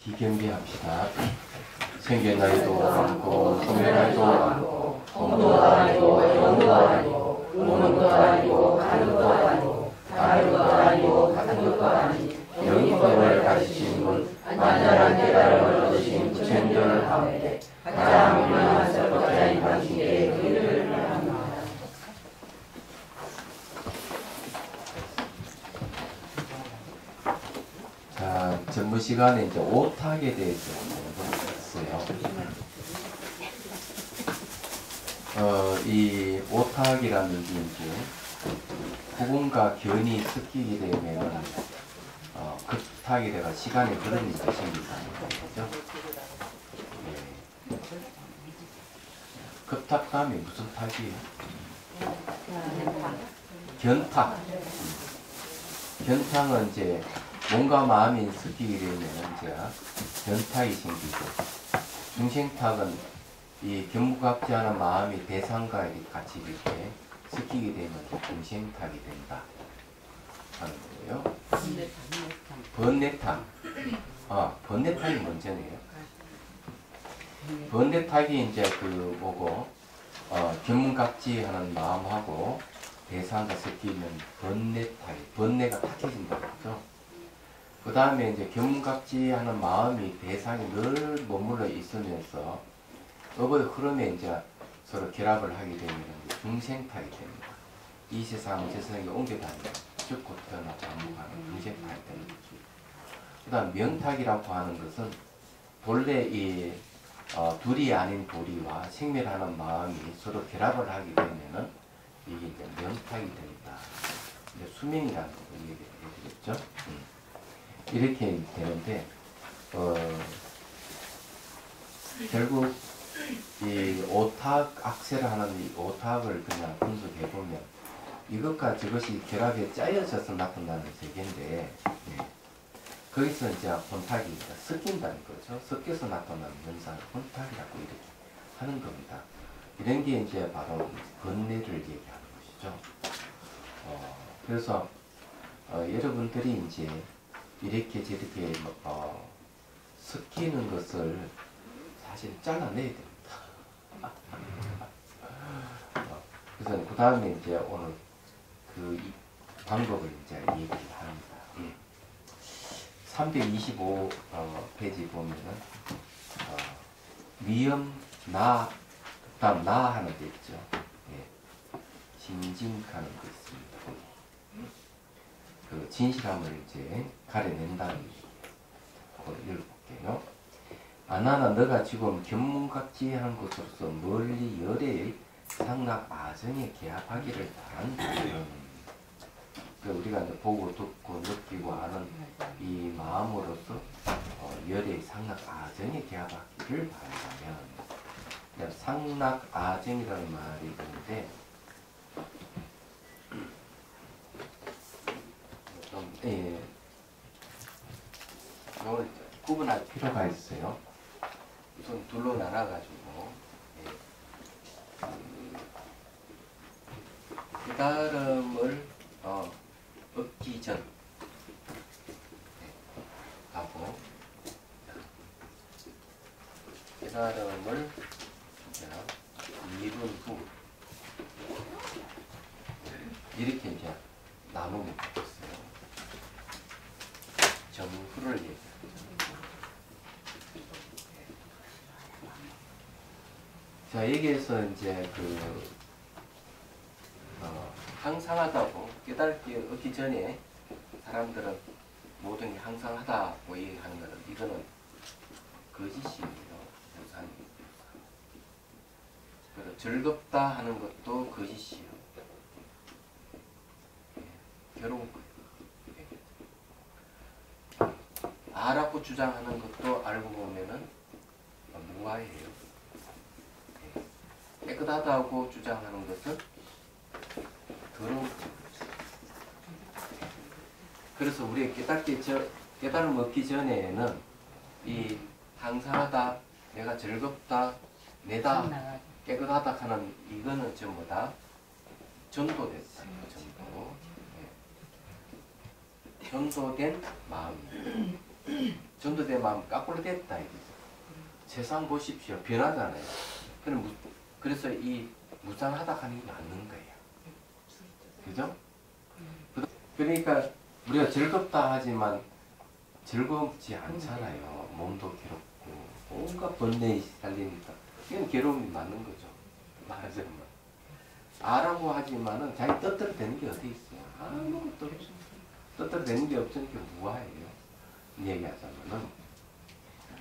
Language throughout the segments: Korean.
기경비합시다. 생겨나이도 않고 소멸하지도 않고 공도 아니고 영도 아니고 오는 것도 아니고 가는 것도 아니고 다른 것도 아니고 같은 것도 아니고 영법을 가르치신 분 완전한 깨달음을 얻으신 부처님들 가운데 가장 유명한 설법자인 당신께 의를 합니다. 자, 전무 시간에 이제 오탁에 대해서 공부했어요. 이 오탁이라는 게 이제 후군과 견이 섞이게 되면 급탁이 돼가 시간에 흐름이 생긴다는 거죠. 네. 급탁 다음에 무슨 탁이에요? 견탁. 견탁은 이제 몸과 마음이 섞이게 되면 이제 견탁이 생기고, 중생탁은 이 견무각지하는 마음이 대상과 같이 이렇게 섞이게 되면 중생탁이 된다 하는 거예요. 번뇌탁. 번뇌탁이 먼저네요. 번뇌탁이 이제 그 뭐고, 견문각지하는 마음하고 대상과 섞이면 번뇌가 탁해진다 그러죠. 그 다음에 이제 견문각지하는 마음이 대상이 늘 머물러 있으면서 업의 흐름에 이제 서로 결합을 하게 되면 중생탁이 됩니다. 이 세상은 저 세상에 옮겨다니고 죽고 태어나 반복하는 중생탁이 되는 거죠. 그 다음 명탁이라고 하는 것은 본래 이 둘이 아닌 둘이와 생멸하는 마음이 서로 결합을 하게 되면은 이게 이제 명탁이 된다. 이제 수명이라는 걸 얘기를 해드렸죠. 이렇게 되는데 결국 이 오탁 악세를 하는 이 오탁을 그냥 분석해 보면 이것과 저것이 결합에 짜여져서 나타나는 세계인데, 거기서 이제 혼탁이 섞인다는 거죠. 섞여서 나타나는 현상을 혼탁이라고 이렇게 하는 겁니다. 이런 게 이제 바로 번뇌를 얘기하는 것이죠. 그래서 여러분들이 이제 이렇게 저렇게 섞이는 것을 사실 잘라내야 됩니다. 그래서 그 다음에 이제 오늘 그 방법을 이제 얘기를 합니다. 325 페이지 보면은 위험 나 다음 나 하는 데 있죠. 진진하는 거 있습니다. 그 진실함을 이제 가려낸다는 걸 읽어볼게요. 아나나 너가 지금 견문각지한 것으로서 멀리 열의 상락 아정에 개합하기를 바란다면, 우리가 이제 보고 듣고 느끼고 하는 이 마음으로서 열의 상락 아정에 개합하기를 바란다면, 상락 아정이라는 말이 있는데 이걸 구분할 필요가 있어요. 우선 둘로 나눠가지고 깨달음을 얻기 전 하고 깨달음을 이룬 후 이렇게 이제 나누면 되겠어요. 정후를 얘기합니다. 자, 여기에서 이제 항상하다고 깨닫기 얻기 전에 사람들은 모든 게 항상하다고 얘기하는 것은 이거는 거짓이에요. 우산입니다. 그리고 즐겁다 하는 것도 거짓이에요. 괴로운 거예요. 아라고 주장하는 것도 알고 보면은 무아예요. 깨끗하다고 주장하는 것은 더러운 거죠. 그래서 우리가 깨달음 얻기 전에는 이 항상하다, 내가 즐겁다, 내다, 깨끗하다 하는 이거는 전부 다 전도됐어요. 전도. 전도된 마음입니다. 전도된 마음 까꾸로 됐다 이거죠. 세상 보십시오. 변하잖아요. 그래서 이 무상하다 하는 게 맞는 거예요. 그죠? 그러니까 우리가 즐겁다 하지만 즐겁지 않잖아요. 몸도 괴롭고 온갖 번뇌에 살리니까 이건 괴로움이 맞는 거죠. 말하자면 아라고 하지만은 자기 뜻대로 되는 게 어디 있어요? 아무것도 없어요. 뜻대로 되는 게 없으니까 무아예요. 얘기하자면은.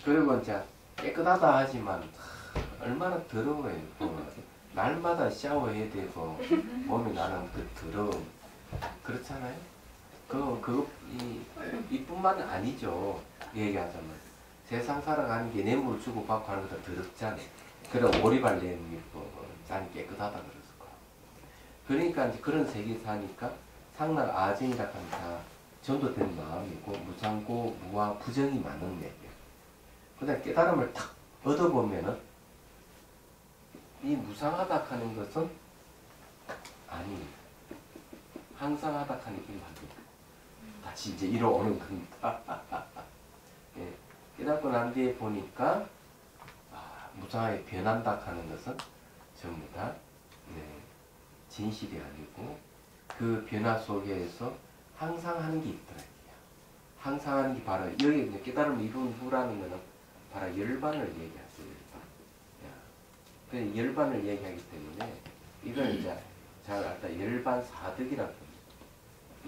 그리고 이제 깨끗하다 하지만 얼마나 더러워요. 날마다 샤워해야 되고 몸이 나는 그 더러움 그렇잖아요. 이뿐만 아니죠. 얘기하자면 세상 살아가는 게 뇌물 주고 받고 하는 것도 더럽잖아요. 그래 오리발 내는 게 짠 깨끗하다 그랬을 거야. 그러니까 이제 그런 세계 사니까 상락 아쟁이라 하면 다 전도된 마음이고 무상고 무아 부정이 많은 얘기예요. 그다음 깨달음을 탁 얻어보면은 이 무상하다 하는 것은 아니 항상 하다 하는 게 맞습니다. 다시 이제 이뤄오는 겁니다. 예, 깨닫고 난 뒤에 보니까 무상하게 변한다 하는 것은 전부 다 진실이 아니고 그 변화 속에서 항상 하는 게 있더라고요. 항상 하는 게 바로 여기 이제 깨달음을 이룬 후라는 것은 바로 열반을 얘기하죠. 열반. 열반을 얘기하기 때문에 이걸 이제 잘 알다 열반 사득이라고 합니다.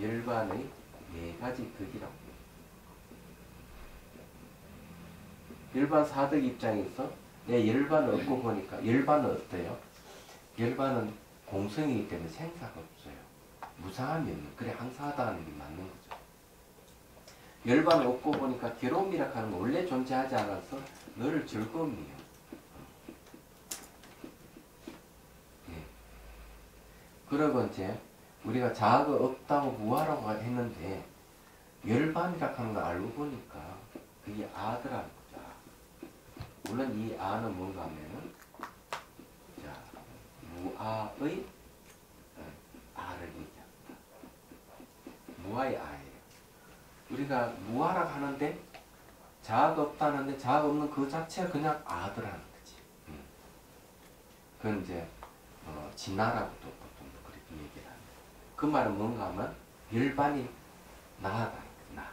열반의 네 가지 덕이라고 합니다. 열반 사득 입장에서 내 열반을 얻고 보니까 열반은 어때요? 열반은 공성이기 때문에 생사가 없어요. 무상함이 없는 그래 항상하다는 게 맞는 거죠. 열반을 얻고 보니까 괴로움이라 하는 건 원래 존재하지 않아서 너를 즐거움이에요. 예. 그리고 이제 우리가 자아가 없다고 무아라고 했는데 열반이라 하는 걸 알고 보니까 그게 아더라는 거죠. 물론 이 아는 뭔가 하면은 무아의 아를 얘기합니다. 무아의 아예요. 우리가 무아라고 하는데 자아가 없다는데 자아가 없는 그 자체가 그냥 아더라는 거지. 그건 이제 진나라고도 보통 그렇게 얘기를 합니다. 그 말은 뭔가 하면 열반이 나다. 나.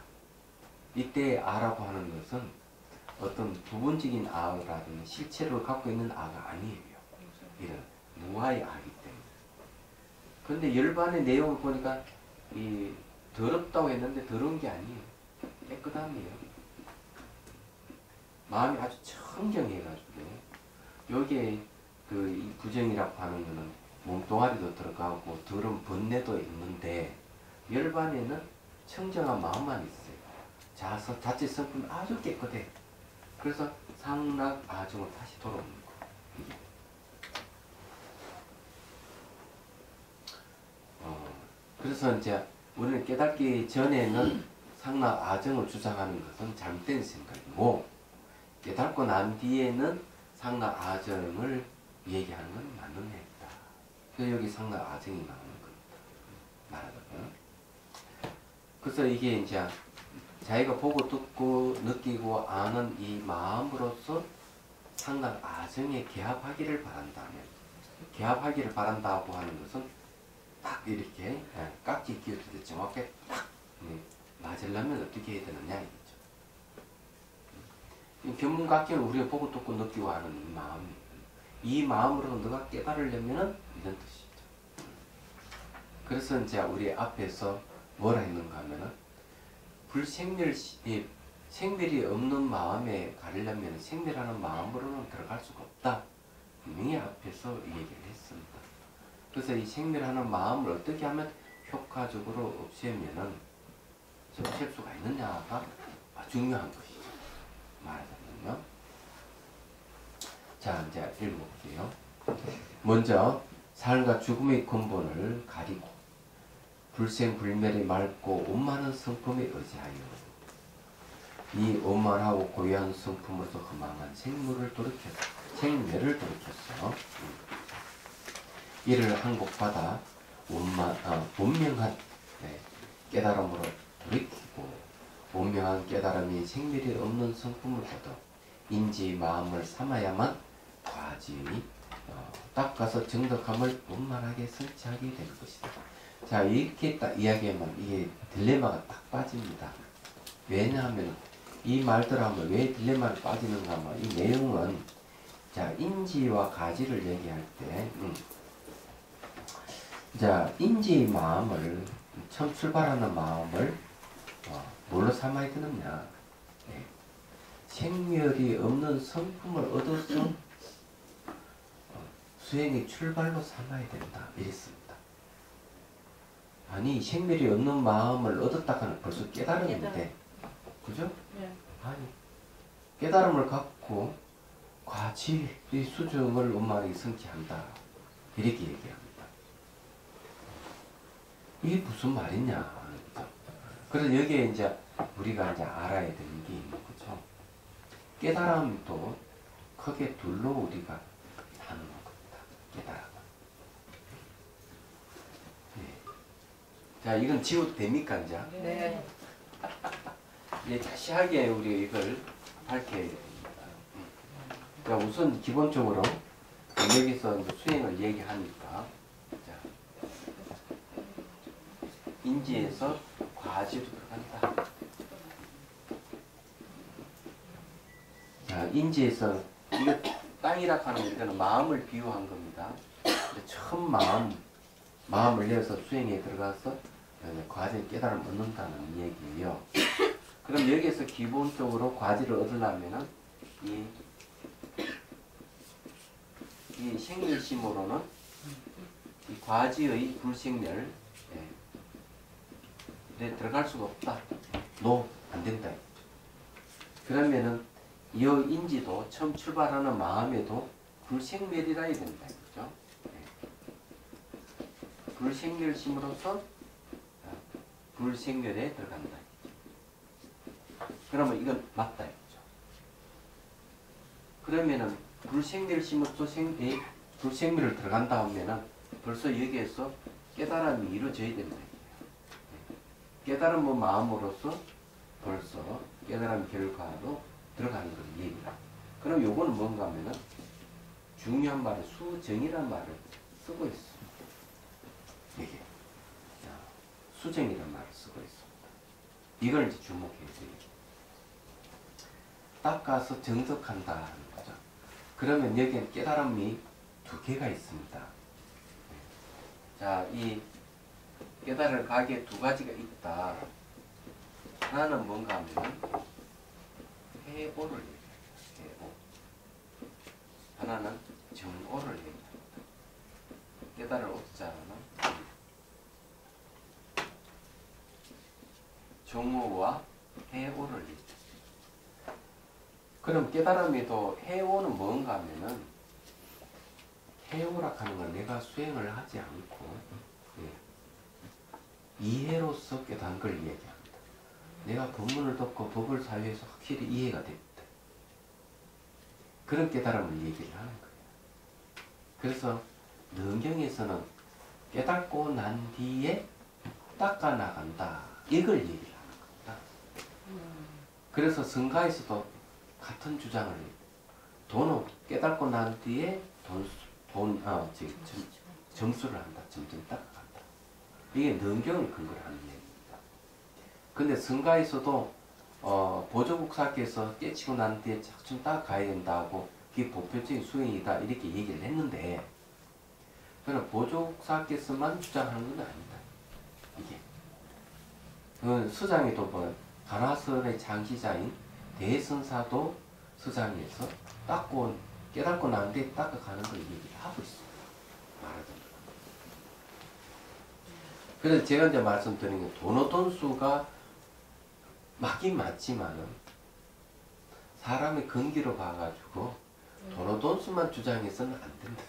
이때 아라고 하는 것은 어떤 부분적인 아라든지 실체를 갖고 있는 아가 아니에요. 이런 무아의 아이기 때문에. 그런데 열반의 내용을 보니까 이 더럽다고 했는데 더러운 게 아니에요. 깨끗함이에요. 마음이 아주 청정해가지고 여기에 이 부정이라고 하는 거는 몸뚱아리도 들어가고 더러운 번뇌도 있는데 열반에는 청정한 마음만 있어요. 자체 성품이 아주 깨끗해. 그래서 상락 아정으로 다시 돌아오는 거예요. 그래서 이제 우리는 깨닫기 전에는 상락 아정을 주장하는 것은 잘못된 생각이고 깨닫고 난 뒤에는 상락 아정을 얘기하는 건 맞는 얘기다. 그래서 여기 상락 아정이 나오는 겁니다. 말하자면. 그래서 이게 이제 자기가 보고 듣고 느끼고 아는 이 마음으로서 상당 아정에 개합하기를 바란다면 개합하기를 바란다고 하는 것은 딱 이렇게 깍지 끼웠을 때 정확하게 딱 맞으려면 어떻게 해야 되느냐 이거죠. 견문각기는 우리가 보고 듣고 느끼고 하는 이 마음, 이 마음으로 너가 깨달으려면 이런 뜻이죠. 그래서 이제 우리 앞에서 뭐라 했는가 하면은 생멸이 없는 마음에 가려면 생멸하는 마음으로는 들어갈 수가 없다. 분명히 앞에서 얘기를 했습니다. 그래서 이 생멸하는 마음을 어떻게 하면 효과적으로 없애면은 없앨 수가 있느냐가 중요한 것이죠. 말하자면요. 자, 이제 읽어볼게요. 먼저 삶과 죽음의 근본을 가리고 불생불멸이 맑고 원만한 성품에 의지하여 이 원만하고 고유한 성품으로서 허망한 생멸을 돌이켰어. 이를 항복받아 분명한 깨달음으로 돌이키고 분명한 깨달음이 생멸이 없는 성품을 거둬 인지 마음을 삼아야만 과지의 닦아서 정덕함을 원만하게 성취하게 될 것이다. 자, 이렇게 딱 이야기하면 이게 딜레마가 딱 빠집니다. 왜냐하면 이 말들 하면 왜 딜레마를 빠지는가 하면 이 내용은 자, 인지와 가지를 얘기할 때 자, 인지의 마음을 처음 출발하는 마음을 뭘로 삼아야 되느냐? 네. 생멸이 없는 성품을 얻어서 수행의 출발로 삼아야 된다. 이랬습니다. 아니, 생멸이 없는 마음을 얻었다 하는 벌써 깨달음인데, 그죠? 네. 아니, 깨달음을 갖고 과지의 수정을 원만하게 성취한다. 이렇게 얘기합니다. 이게 무슨 말이냐? 그래서 여기에 이제 우리가 이제 알아야 되는 게 있는 거죠. 깨달음도 크게 둘로 우리가 나누는 겁니다. 깨달음은. 네. 자, 이건 지워도 됩니까, 이제? 네. 이제 자세하게 우리 이걸 밝혀야 됩니다. 자, 우선 기본적으로 여기서 이제 수행을 얘기하니까 자, 인지에서 과지로 들어간다. 자, 인지에서 이거 땅이라 하는 이거는 마음을 비유한 겁니다. 처음 마음을 내어서 수행에 들어가서 과제 깨달음을 얻는다는 얘기예요. 그럼 여기에서 기본적으로 과지를 얻으려면은 이 생멸심으로는 이 과지의 불생멸 들어갈 수가 없다. 안 된다. 그러면은 이 인지도 처음 출발하는 마음에도 불생멸이라 해야 된다. 그죠? 불생멸심으로서 불생멸에 들어간다. 그러면 이건 맞다. 그죠? 그러면은 불생멸심으로서 불생멸을 들어간다 하면은 벌써 여기에서 깨달음이 이루어져야 된다. 깨달은 마음으로서 벌써 깨달은 결과로 들어가는 걸 얘기다. 그럼 요거는 뭔가 하면은 중요한 말을 수정이라는 말을 쓰고 있습니다. 이게 수정이라는 말을 쓰고 있습니다. 이걸 이제 주목해야 돼요. 닦아서 정석한다는 거죠. 그러면 여기엔 깨달음이 두 개가 있습니다. 자, 이 깨달을 가게 두 가지가 있다. 하나는 뭔가 하면 해오를 얘기합니다. 해오. 하나는 정오를 얘기합니다. 깨달을 오자는 정오와 해오를 얘기합니다. 그럼 깨달음에도 해오는 뭔가 하면은 해오라 하는 건 내가 수행을 하지 않고 이해로서 깨달은 걸 얘기합니다. 내가 법문을 듣고 법을 사유해서 확실히 이해가 됐다. 그런 깨달음을 얘기를 하는 거예요. 그래서 능경에서는 깨닫고 난 뒤에 닦아 나간다. 이걸 얘기를 하는 겁니다. 그래서 성가에서도 같은 주장을 해요. 돈은 깨닫고 난 뒤에 점수를 한다. 점점 닦아간다. 이게 능경을 근거로 하는 얘기입니다. 근데 성가에서도 보조국사께서 깨치고 난 뒤에 차츰 닦아가야 된다고 그게 보편적인 수행이다 이렇게 얘기를 했는데 그러나 보조국사께서만 주장하는 건 아니다. 이게 서장에도 뭐 가나선의 장시자인 대선사도 서장에서 깨닫고 난 뒤에 닦아가는 걸 얘기를 하고 있습니다. 말하자면. 그래서 제가 이제 말씀드린 게 돈수가 맞긴 맞지만은 사람의 근기로 봐가지고 돈수만 주장해서는 안 된다.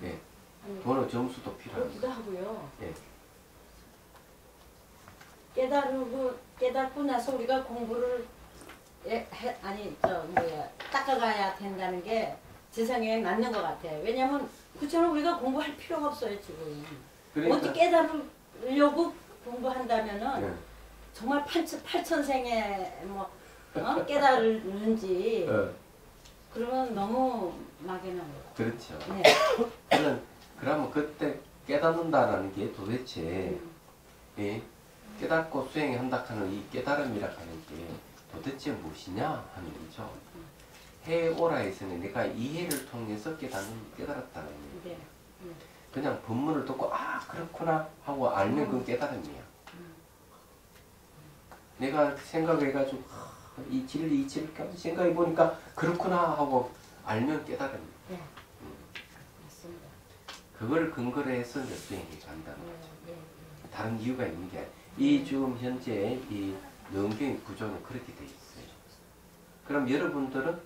예, 돈의 점수도 필요합니다. 그렇기도 하고요. 예. 깨닫고 나서 우리가 공부를 닦아가야 된다는 게 제 생각에 맞는 것 같아요. 왜냐면 그처럼 우리가 공부할 필요가 없어요 지금. 그러니까, 어떻게 깨달으려고 공부한다면은 예. 정말 팔천생에 뭐 깨달을는지 그러면 너무 막연한 거예요. 그렇죠. 네. 그러면 그때 깨닫는다라는 게 도대체 예, 깨닫고 수행한다 하는 이 깨달음이라 하는 게 도대체 무엇이냐 하는 거죠. 해오라에서는 내가 이해를 통해서 깨달았다는 얘기예요. 네. 그냥 본문을 듣고 아 그렇구나 하고 알면 그건 깨달음이야. 내가 생각해가지고 이 진리 생각해 보니까 그렇구나 하고 알면 깨달음이야. 네. 맞습니다. 그걸 근거로 해서 이제 수행이 간다는 거죠. 네. 다른 이유가 있는 게 이 지금 현재 이 능경의 구조는 그렇게 돼 있어요. 그럼 여러분들은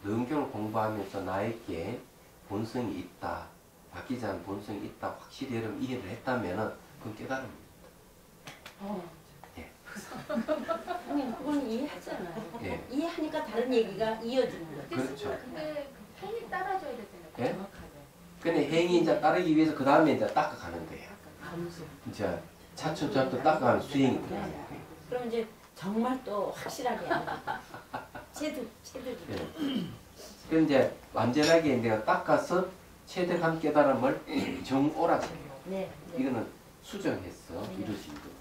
능경을 공부하면서 나에게 본성이 있다, 바뀌지 않은 본성이 있다 확실히 여러분 이해를 했다면은 그건 깨달음입니다. 예. 형님 그건 이해하잖아요. 예. 이해하니까 다른 얘기가 이어지는 거죠. 그렇죠. 근데 팬이 따라줘야 되잖아요. 예? 정확하게. 근데 행위 이제 따르기 위해서 그 다음에 이제 닦아가는 거예요. 감수. 이제 차츰차츰 닦아가는 수행이 들어가는 거예요. 그럼 이제 정말 또 확실하게 합니다. 체득. 예. 그럼 이제 완전하게 내가 닦아서 체득한 깨달음을 정오라고 해요. 네. 이거는 수정해서 이루어진 겁니다.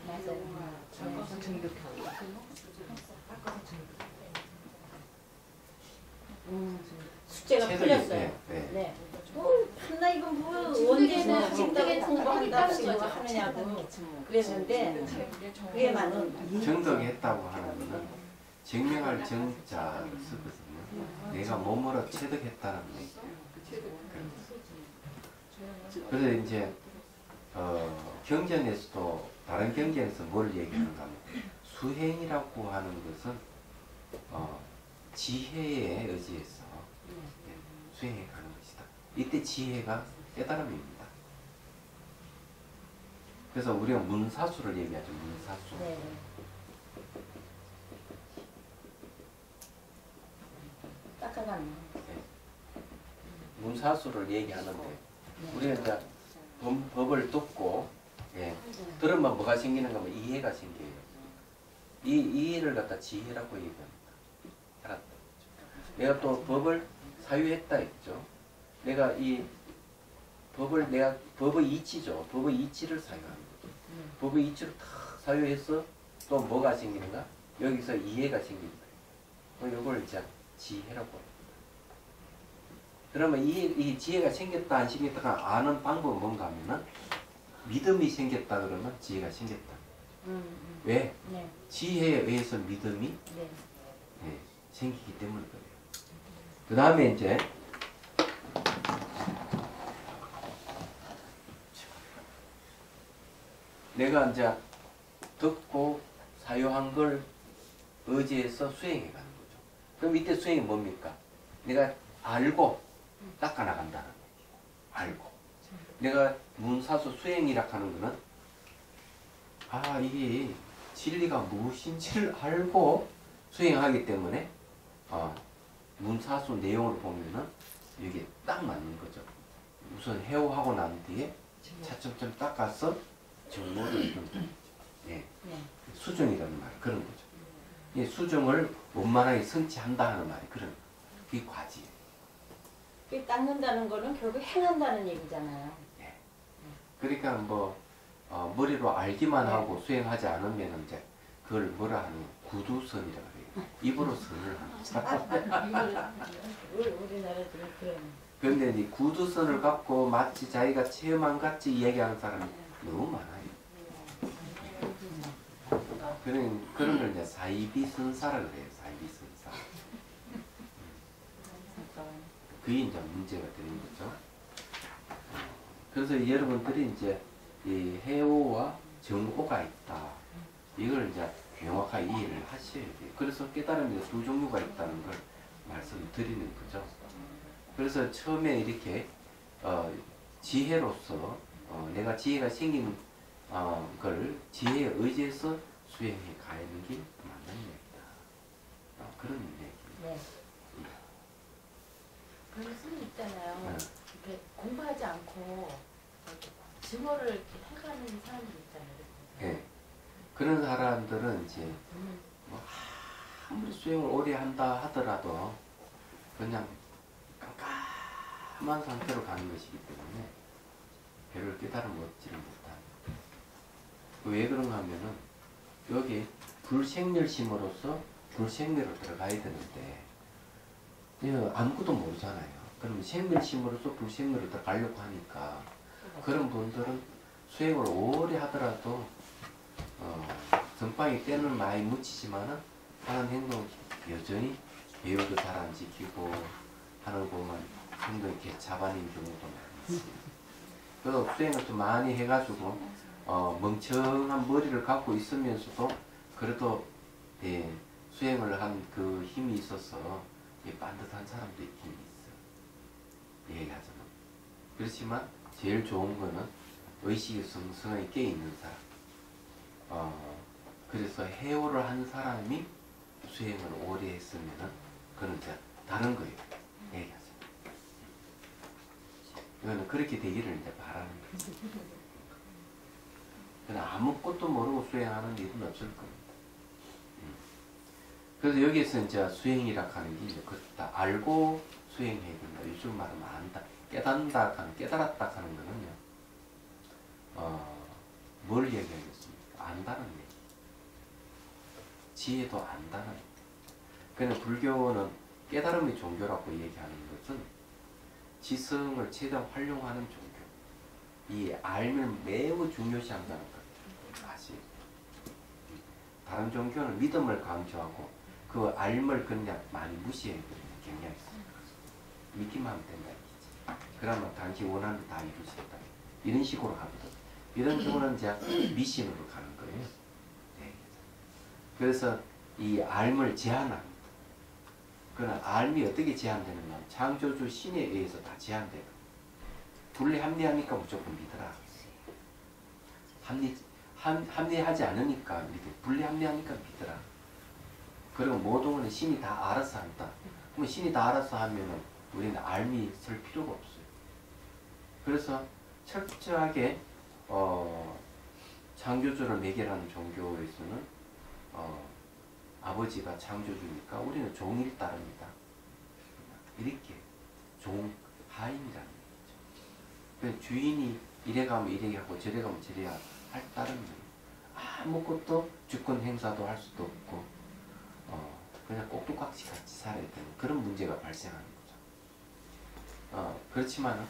맞아요. 섞어서 정득하고. 숙제가 체득이- 풀렸어요. 네. 네. 판나 이거 뭐 언제나 진다고 공부한다고 지금 하느냐고 그랬는데 그게 많은 정덕했다고 하는 것은 증명할 정자를 쓰거든요. 내가 몸으로 체득했다는 얘기예요. 그래서 이제 경전에서도 다른 경전에서 뭘 얘기하는가 하면 수행이라고 하는 것은 지혜에 의지해서 수행해 가는 것이다. 이때 지혜가 깨달음입니다. 그래서 우리가 문사수를 얘기하죠. 문사수. 네. 닦아가는 문사수를 얘기하는데 우리가 이제 법을 듣고 들으면 뭐가 생기는가 하면 이해가 생겨요. 이 이해를 갖다 지혜라고 얘기합니다. 알았다. 내가 또 법을 사유했다 했죠. 내가 이 법의 이치죠. 법의 이치를 사유하는 거죠. 법의 이치를 탁 사유해서 또 뭐가 생기는가? 여기서 이해가 생긴다. 이걸 이제 지혜라고 합니다. 그러면 이 지혜가 생겼다 안 생겼다 아는 방법은 뭔가 하면은 믿음이 생겼다 그러면 지혜가 생겼다. 왜? 네. 지혜에 의해서 믿음이 네. 생기기 때문에 그래요. 그 다음에 이제 내가 이제 듣고 사유한 걸 의지해서 수행해 가는 거죠. 그럼 이때 수행이 뭡니까? 내가 알고 닦아나간다는 얘기예요. 알고. 내가 문사수 수행이라 하는 거는 이게 진리가 무엇인지를 알고 수행하기 때문에 문사수 내용을 보면은 이게 딱 맞는 거죠. 우선 해오하고 난 뒤에 차츰차츰 닦아서 정보를 이루는 거죠. 예. 수정이라는 말 그런 거죠. 이 수정을 원만하게 성취한다 하는 말이 그런 그게 과지예요. 그 닦는다는 거는 결국 행한다는 얘기잖아요. 그러니까 머리로 알기만 하고 수행하지 않으면 이제 그걸 뭐라 하는 구두선이라고 해요. 입으로 선을 하는. 우리나라들은 그런. 그런데 이 구두선을 갖고 마치 자기가 체험한 같이 이야기하는 사람이 너무 많아요. 그런 걸 이제 사이비선사라 그래요. 사이비선사. 그게 이제 문제가 되는 거죠. 그래서 여러분들이 이제 이 해오와 정오가 있다. 이걸 이제 명확하게 이해를 하셔야 돼요. 그래서 깨달음이 두 종류가 있다는 걸 말씀드리는 거죠. 그래서 처음에 이렇게 지혜로서 내가 지혜가 생긴 걸 지혜에 의지해서 수행해 가는 게 맞는 얘기다. 그런 얘기입니다. 네. 그런 스님 있잖아요. 이렇게 공부하지 않고 증오를 이렇게 해가는 사람들 있잖아요. 예. 그런 사람들은 이제 뭐 아무리 수행을 오래 한다 하더라도 그냥 깜깜한 상태로 가는 것이기 때문에 별을 깨달음을 얻지를 못합니다. 왜 그런가 하면은 여기 불생멸심으로서 불생멸로 들어가야 되는데 아무것도 모르잖아요. 그럼 생멸심으로서 불생멸로 들어가려고 하니까 그런 분들은 수행을 오래 하더라도 전방에 때는 많이 묻히지만은 하는 행동 여전히 배우도 잘 안 지키고 하는 거 보면 행동이 개차반인 경우도 많이 있어요. 그래서 수행을 좀 많이 해가지고 멍청한 머리를 갖고 있으면서도 그래도 예, 수행을 한 그 힘이 있어서 예, 반듯한 사람도 있긴 있어요. 얘기하자면. 그렇지만 제일 좋은 거는 의식이 성성하게 깨있는 사람. 그래서 해오를 한 사람이 수행을 오래 했으면은 그건 이제 다른 거예요. 얘기하자면. 이거는 그렇게 되기를 이제 바라는 거죠. 그냥 아무것도 모르고 수행하는 일은 없을 겁니다. 그래서 여기에서 이제 수행이라 하는 게 이제 그렇다. 알고 수행해야 된다. 요즘 말하면 안다. 깨닫다 하는, 깨달았다 하는 거는요. 뭘 얘기하겠습니까? 안다는 얘기. 지혜도 안다는 얘기. 그냥 불교는 깨달음의 종교라고 얘기하는 것은 지성을 최대한 활용하는 종교. 이 알을 매우 중요시한다는 것. 아시? 다른 종교는 믿음을 강조하고 그 알을 그냥 많이 무시해야 되는 경향이 있어요. 믿기만 하면 된다. 그러면 당신 원하는 거 다 이룰 수 있다. 이런 식으로 하거든. 이런 경우는 이제 미신으로 가는 거예요. 네. 그래서 이 알을 제한합니다. 그러나 알이 어떻게 제한되느냐? 창조주 신에 의해서 다 제한돼요. 분리 합리하니까 무조건 믿어라. 합리하지 않으니까 믿어. 분리 합리하니까 믿어라. 그리고 모든 거는 신이 다 알아서 한다. 그럼 신이 다 알아서 하면은 우리는 알미 쓸 필요가 없어요. 그래서 철저하게 창조주를 매개하는 종교에서는 아버지가 창조주니까 우리는 종일 따릅니다. 이렇게 종하인이라는 얘기죠. 주인이 이래 가면 이래 하고 저래 가면 저래 할 따르는 거예요. 아무것도 주권 행사도 할 수도 없고 그냥 꼭두각시 같이 살아야 되는 그런 문제가 발생하는 거죠. 그렇지만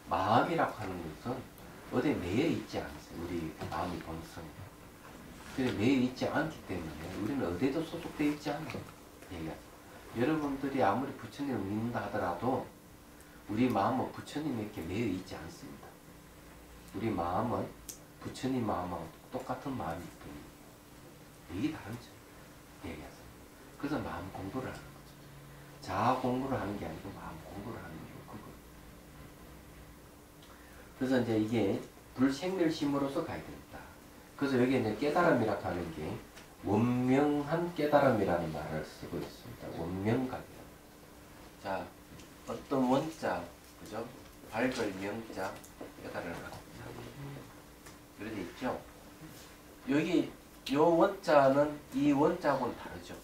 마음이라고 하는 것은 어디에 매여 있지 않습니다. 우리 마음의 본성. 그래 매여 있지 않기 때문에 우리는 어디에도 소속되어 있지 않아요. 여러분들이 아무리 부처님을 믿는다 하더라도 우리 마음은 부처님에게 매여 있지 않습니다. 우리 마음은 부처님 마음하고 똑같은 마음이기 때문에 이게 다르죠. 얘기하세요. 그래서 마음 공부를 하는 거죠. 자아 공부를 하는 게 아니고 마음 공부를 하는 게 그거. 그래서 이제 이게 불생멸심으로서 가야 된다. 그래서 여기 이제 깨달음이라고 하는 게 원명한 깨달음이라는 말을 쓰고 있습니다. 원명각이라. 자, 어떤 원자, 그죠? 밝을 명자 깨달음을 합니다. 그래돼 있죠? 여기 요 원자는 이 원자하고는 다르죠.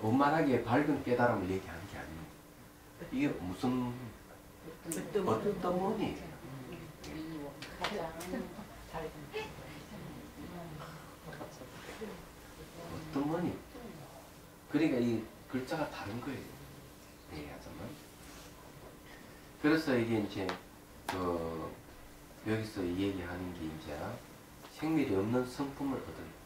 원만하게 밝은 깨달음을 얘기하는 게 아니에요. 이게 무슨 어떤 원이에요? 어떤 원이? 그러니까 이 글자가 다른 거예요. 얘기하자면. 그래서 이게 이제 여기서 얘기하는 게 이제 생멸이 없는 성품을 얻은.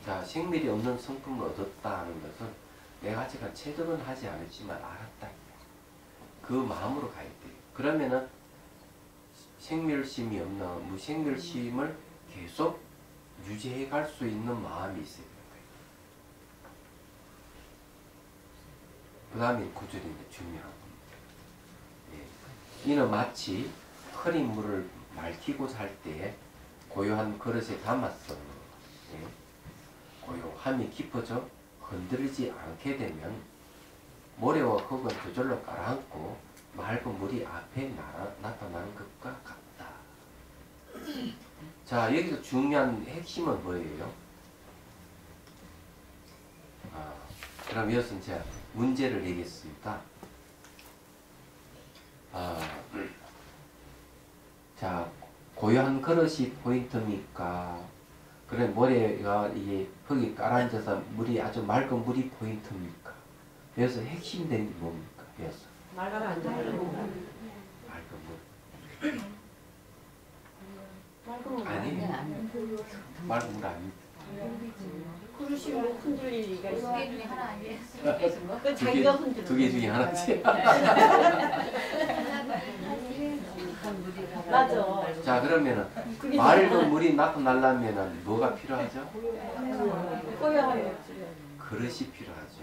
자, 생멸이 없는 성품을 얻었다 하는 것은 내가 제가 체득은 하지 않았지만 알았다. 그 마음으로 가야 돼요. 그러면은 생멸심이 없는 무생멸심을 계속 유지해 갈 수 있는 마음이 있어야 되는 거예요. 그 다음에 구절이 이제 중요한 겁니다. 예. 이는 마치 흐린 물을 맑히고 살 때에 고요한 그릇에 담았어. 예. 고요함이 깊어져 흔들리지 않게 되면 모래와 흙은 저절로 가라앉고 맑은 물이 앞에 나타나는 것과 같다. 자, 여기서 중요한 핵심은 뭐예요? 그럼 이것은 제가 문제를 내겠습니다. 자, 고요한 그릇이 포인트입니까? 그래, 모래가 이게 흙이 깔아앉아서 물이 아주 맑은 물이 포인트입니까? 여기서 핵심된 게 뭡니까? 여기서 맑은 물. 아니, 맑은 물 아닙니다. 그릇이 뭐 흔들릴 리가 있어. 두개 중에 하나 아니에요? 그 자기가 흔들어. 두 개 중에 하나지. 맞아. 자, 그러면은 맑은 물이 나타나려면은 뭐가 필요하죠? 꼬여요. 그릇이 필요하죠.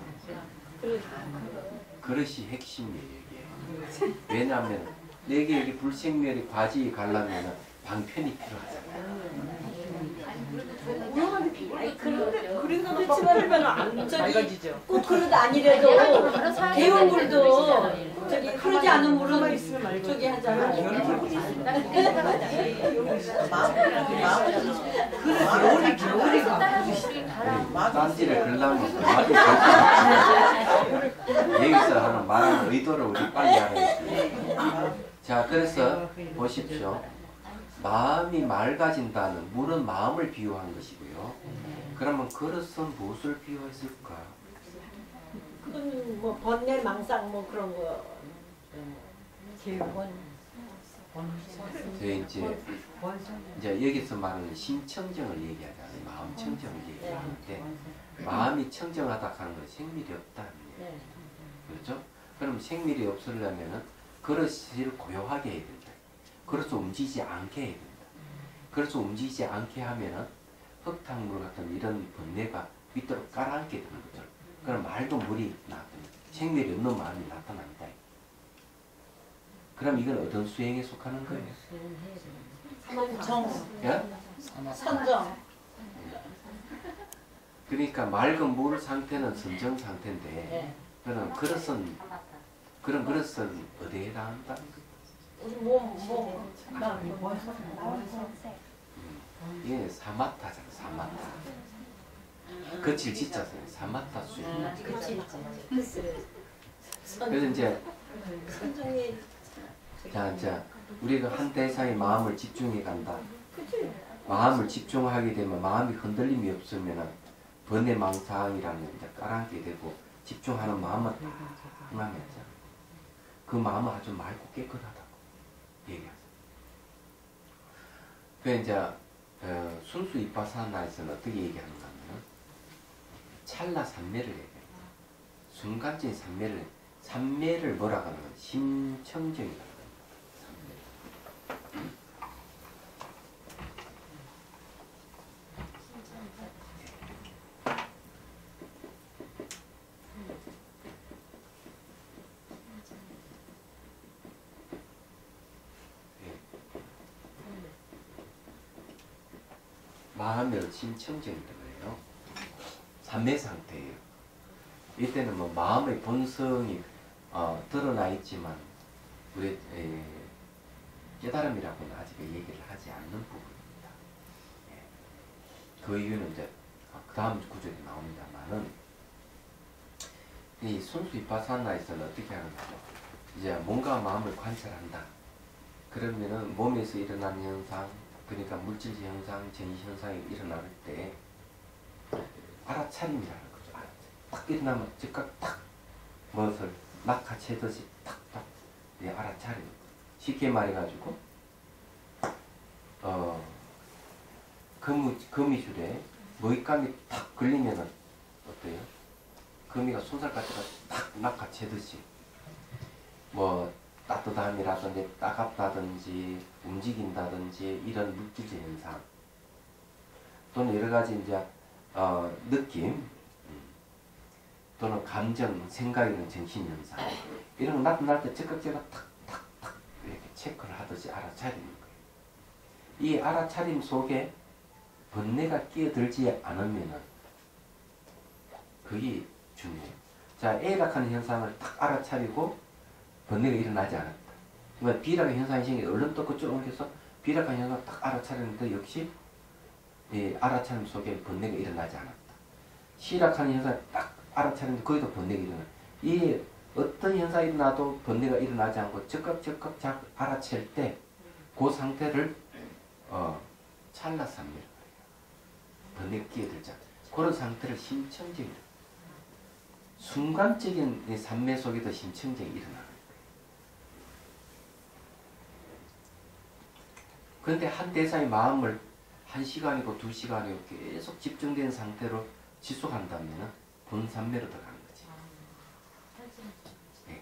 그릇이 핵심이에요, 이게. 왜냐하면 내게 여기 불생멸이 과지 가려면은 방편이 필요하잖아요. 그래서 그렇지만 안 저기 꼭 그릇 아니래도 개운 물도 저기 흐르지 않은 물은 저기 하잖아. 딴지를 걸려면 여기서 하는 말하는 의도를 우리 빨리 알아야지. 자, 그래서 보십시오. 마음이 맑아진다는 물은 마음을 비유한 것이고요. 그러면 그릇은 무엇을 비유했을까? 그건 뭐 번뇌 망상 뭐 그런 거. 저희 이제 여기서 말하는 심청정을 얘기하잖아요. 마음 청정을 얘기하는데 마음이 청정하다 하는 건 생밀이 없다. 그렇죠? 그럼 생밀이 없으려면은 그릇을 고요하게 해야 된다. 그릇을 움직이지 않게 해야 된다. 그릇을 움직이지 않게 하면은 흙탕물 같은 이런 번뇌가 밑으로 깔아앉게 되는 거죠. 그럼 맑은 물이 나타납니다. 생밀이 없는 마음이 나타난다. 그럼 이건 어떤 수행에 속하는 거예요? 정. 예? 선정. 그러니까 맑은 물 상태는 선정 상태인데 그럼 그릇은 어디에 해당한다? 이게 사마타잖아. 사마타. 그칠 지자잖아요. 사마타 수행. 그래서 이제 자, 우리가 한 대상의 마음을 집중해 간다. 마음을 집중하게 되면 마음이 흔들림이 없으면 번뇌 망상이라는 게 이제 깔아앉게 되고 집중하는 마음은 하나면서 그 마음은 아주 맑고 깨끗하다고 얘기하죠. 그 이제 순수 이파사나에서는 어떻게 얘기하는가 하면 찰나 삼매를 얘기해요. 순간적인 삼매를 뭐라고 하는 건 심청정이라고. 마음의 심청정이라고 해요. 삼매 상태예요. 이때는 뭐 마음의 본성이 드러나 있지만 우리 깨달음이라고는 아직 얘기를 하지 않는 부분입니다. 그 이유는 이제 그 다음 구절에 나옵니다만은 이 순수 이파사나에서는 어떻게 하는가요? 이제 뭔가 마음을 관찰한다. 그러면은 몸에서 일어나는 현상, 그러니까 물질 현상, 전시 현상이 일어날 때 알아차림이라는 거죠. 딱 일어나면 즉각 딱 무엇을 낙하채듯이 탁탁 알아차리는 거죠. 쉽게 말해가지고 거미줄에 먹잇감이 탁 걸리면은 어때요? 거미가 손살까지가 딱 낙하채듯이 뭐 따뜻함이라든지 따갑다든지 움직인다든지 이런 물질적 현상 또는 여러 가지 이제 느낌 또는 감정, 생각 이런 정신 현상 이런 거 나타날 때 즉각 탁탁탁 이렇게 체크를 하듯이 알아차리는 거예요. 이 알아차림 속에 번뇌가 끼어들지 않으면은 그게 중요해요. 자, A락하는 현상을 딱 알아차리고 번뇌가 일어나지 않았다. 그러니까 비락의 현상이 생겨 얼른 또 그쪽으로 옮겨서 비락한 현상을 딱 알아차리는데 역시 이 알아차림 속에 번뇌가 일어나지 않았다. 시락하는 현상을 딱 알아차리는데 거기도 번뇌가 일어나. 이 어떤 현상이 일어나도 번뇌가 일어나지 않고 적극 알아챌 때 그 상태를 찰나삼미라고 해요. 번뇌가 끼어들자. 그런 상태를 심청정이라고 해요. 순간적인 이 삼매 속에도 심청정이 일어나는 거예요. 그런데 한 대상의 마음을 1시간이고 2시간이고 계속 집중된 상태로 지속한다면 본삼매로 들어가는 거지. 네.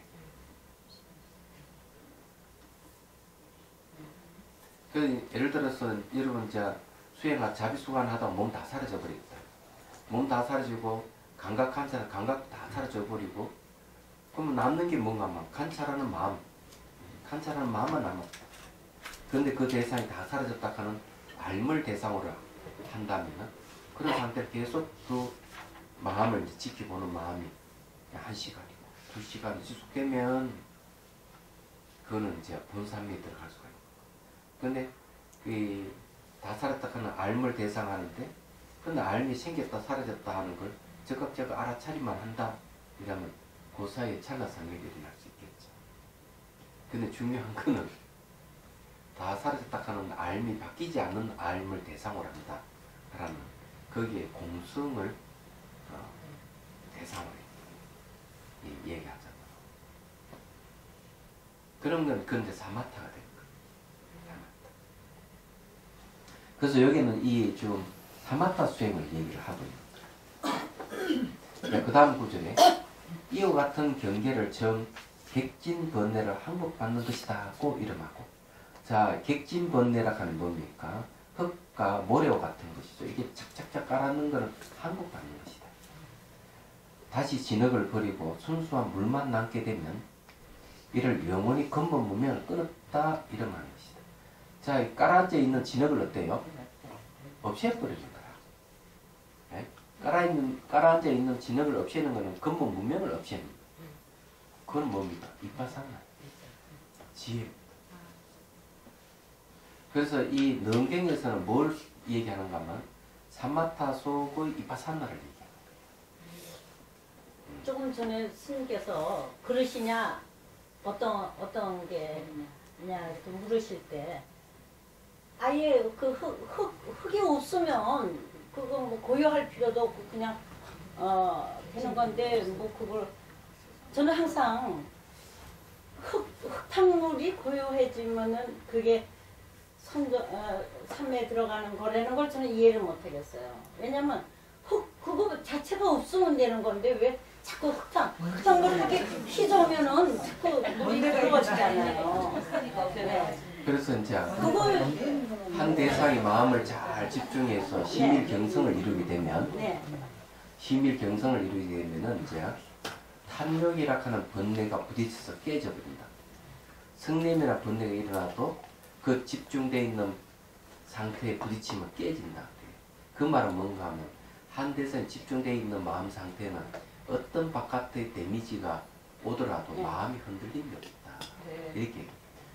그 예를 들어서 여러분 이제 수행하 자비수관 하다가 몸 다 사라져 버리겠다. 몸 다 사라지고 감각 관찰 감각 다 사라져 버리고 그러면 남는 게 뭔가 막 관찰하는 마음만 남았다. 그런데 그 대상이 다 사라졌다 하는 알물 대상으로 한다면 그런 상태를 계속 그 마음을 이제 지켜보는 마음이 1시간이고 2시간이 지속되면 그거는 이제 본삼미에 들어갈 수가 있고. 그런데 그 다 사라졌다 하는 알물 대상 하는데 그런데 알미 생겼다 사라졌다 하는 걸 적극 알아차리만 한다 이러면 그 사이에 찰나삼매가 일어날 수 있겠죠. 근데 중요한 거는 다 사라졌다 하는 알미 바뀌지 않는 알물 대상으로 한다 라는 거기에 공성을 대상으로 얘기하잖아. 그런 건 근데 사마타가 되는 거예요. 사마타. 그래서 여기는 이 좀 사마타 수행을 얘기를 하고 있는 거예요. 그 다음 구절에 이와 같은 경계를 정 객진번뇌를 항복받는 것이다고 이름하고. 자, 객진번뇌라 하는 뭡니까? 흙과 모래와 같은 것이죠. 이게 착착착 깔아놓는 것은 항복받는 것이다. 다시 진흙을 버리고 순수한 물만 남게 되면 이를 영원히 근본 무명을 끊었다 이름하는 것이다. 자, 깔아앉아 있는 진흙을 어때요? 없애버리는 거야. 네? 깔아앉아 있는 진흙을 없애는 것은 근본 무명을 없애는 거야. 그건 뭡니까? 이파사나. 지혜. 그래서 이 능경에서는 뭘 얘기하는가 하면 사마타 속의 이파사나를 얘기하는 거예요. 조금 전에 스님께서 그러시냐 어떤 게냐 이렇게 물으실 때 아예 그 흙이 없으면 그거 뭐 고요할 필요도 없고 그냥 되는 건데 뭐 그걸 저는 항상 흙탕물이 고요해지면은 그게 삼매에 들어가는 거라는 걸 저는 이해를 못 하겠어요. 왜냐면 그거 자체가 없으면 되는 건데 왜 자꾸 흙탕물을 이렇게 휘저으면은 자꾸 물이 들어가지잖아요. 네. 그래서 이제 한 대상의 마음을 잘 집중해서 심일경성을 이루게 되면 심일경성을 이루게 되면은 이제 탐욕이라 하는 번뇌가 부딪혀서 깨져버린다. 성냄이나 번뇌가 일어나도 그 집중되어 있는 상태에 부딪히면 깨진다. 그 말은 뭔가 하면 한 대상에 집중되어 있는 마음 상태는 어떤 바깥의 데미지가 오더라도 마음이 흔들림이 없다. 이렇게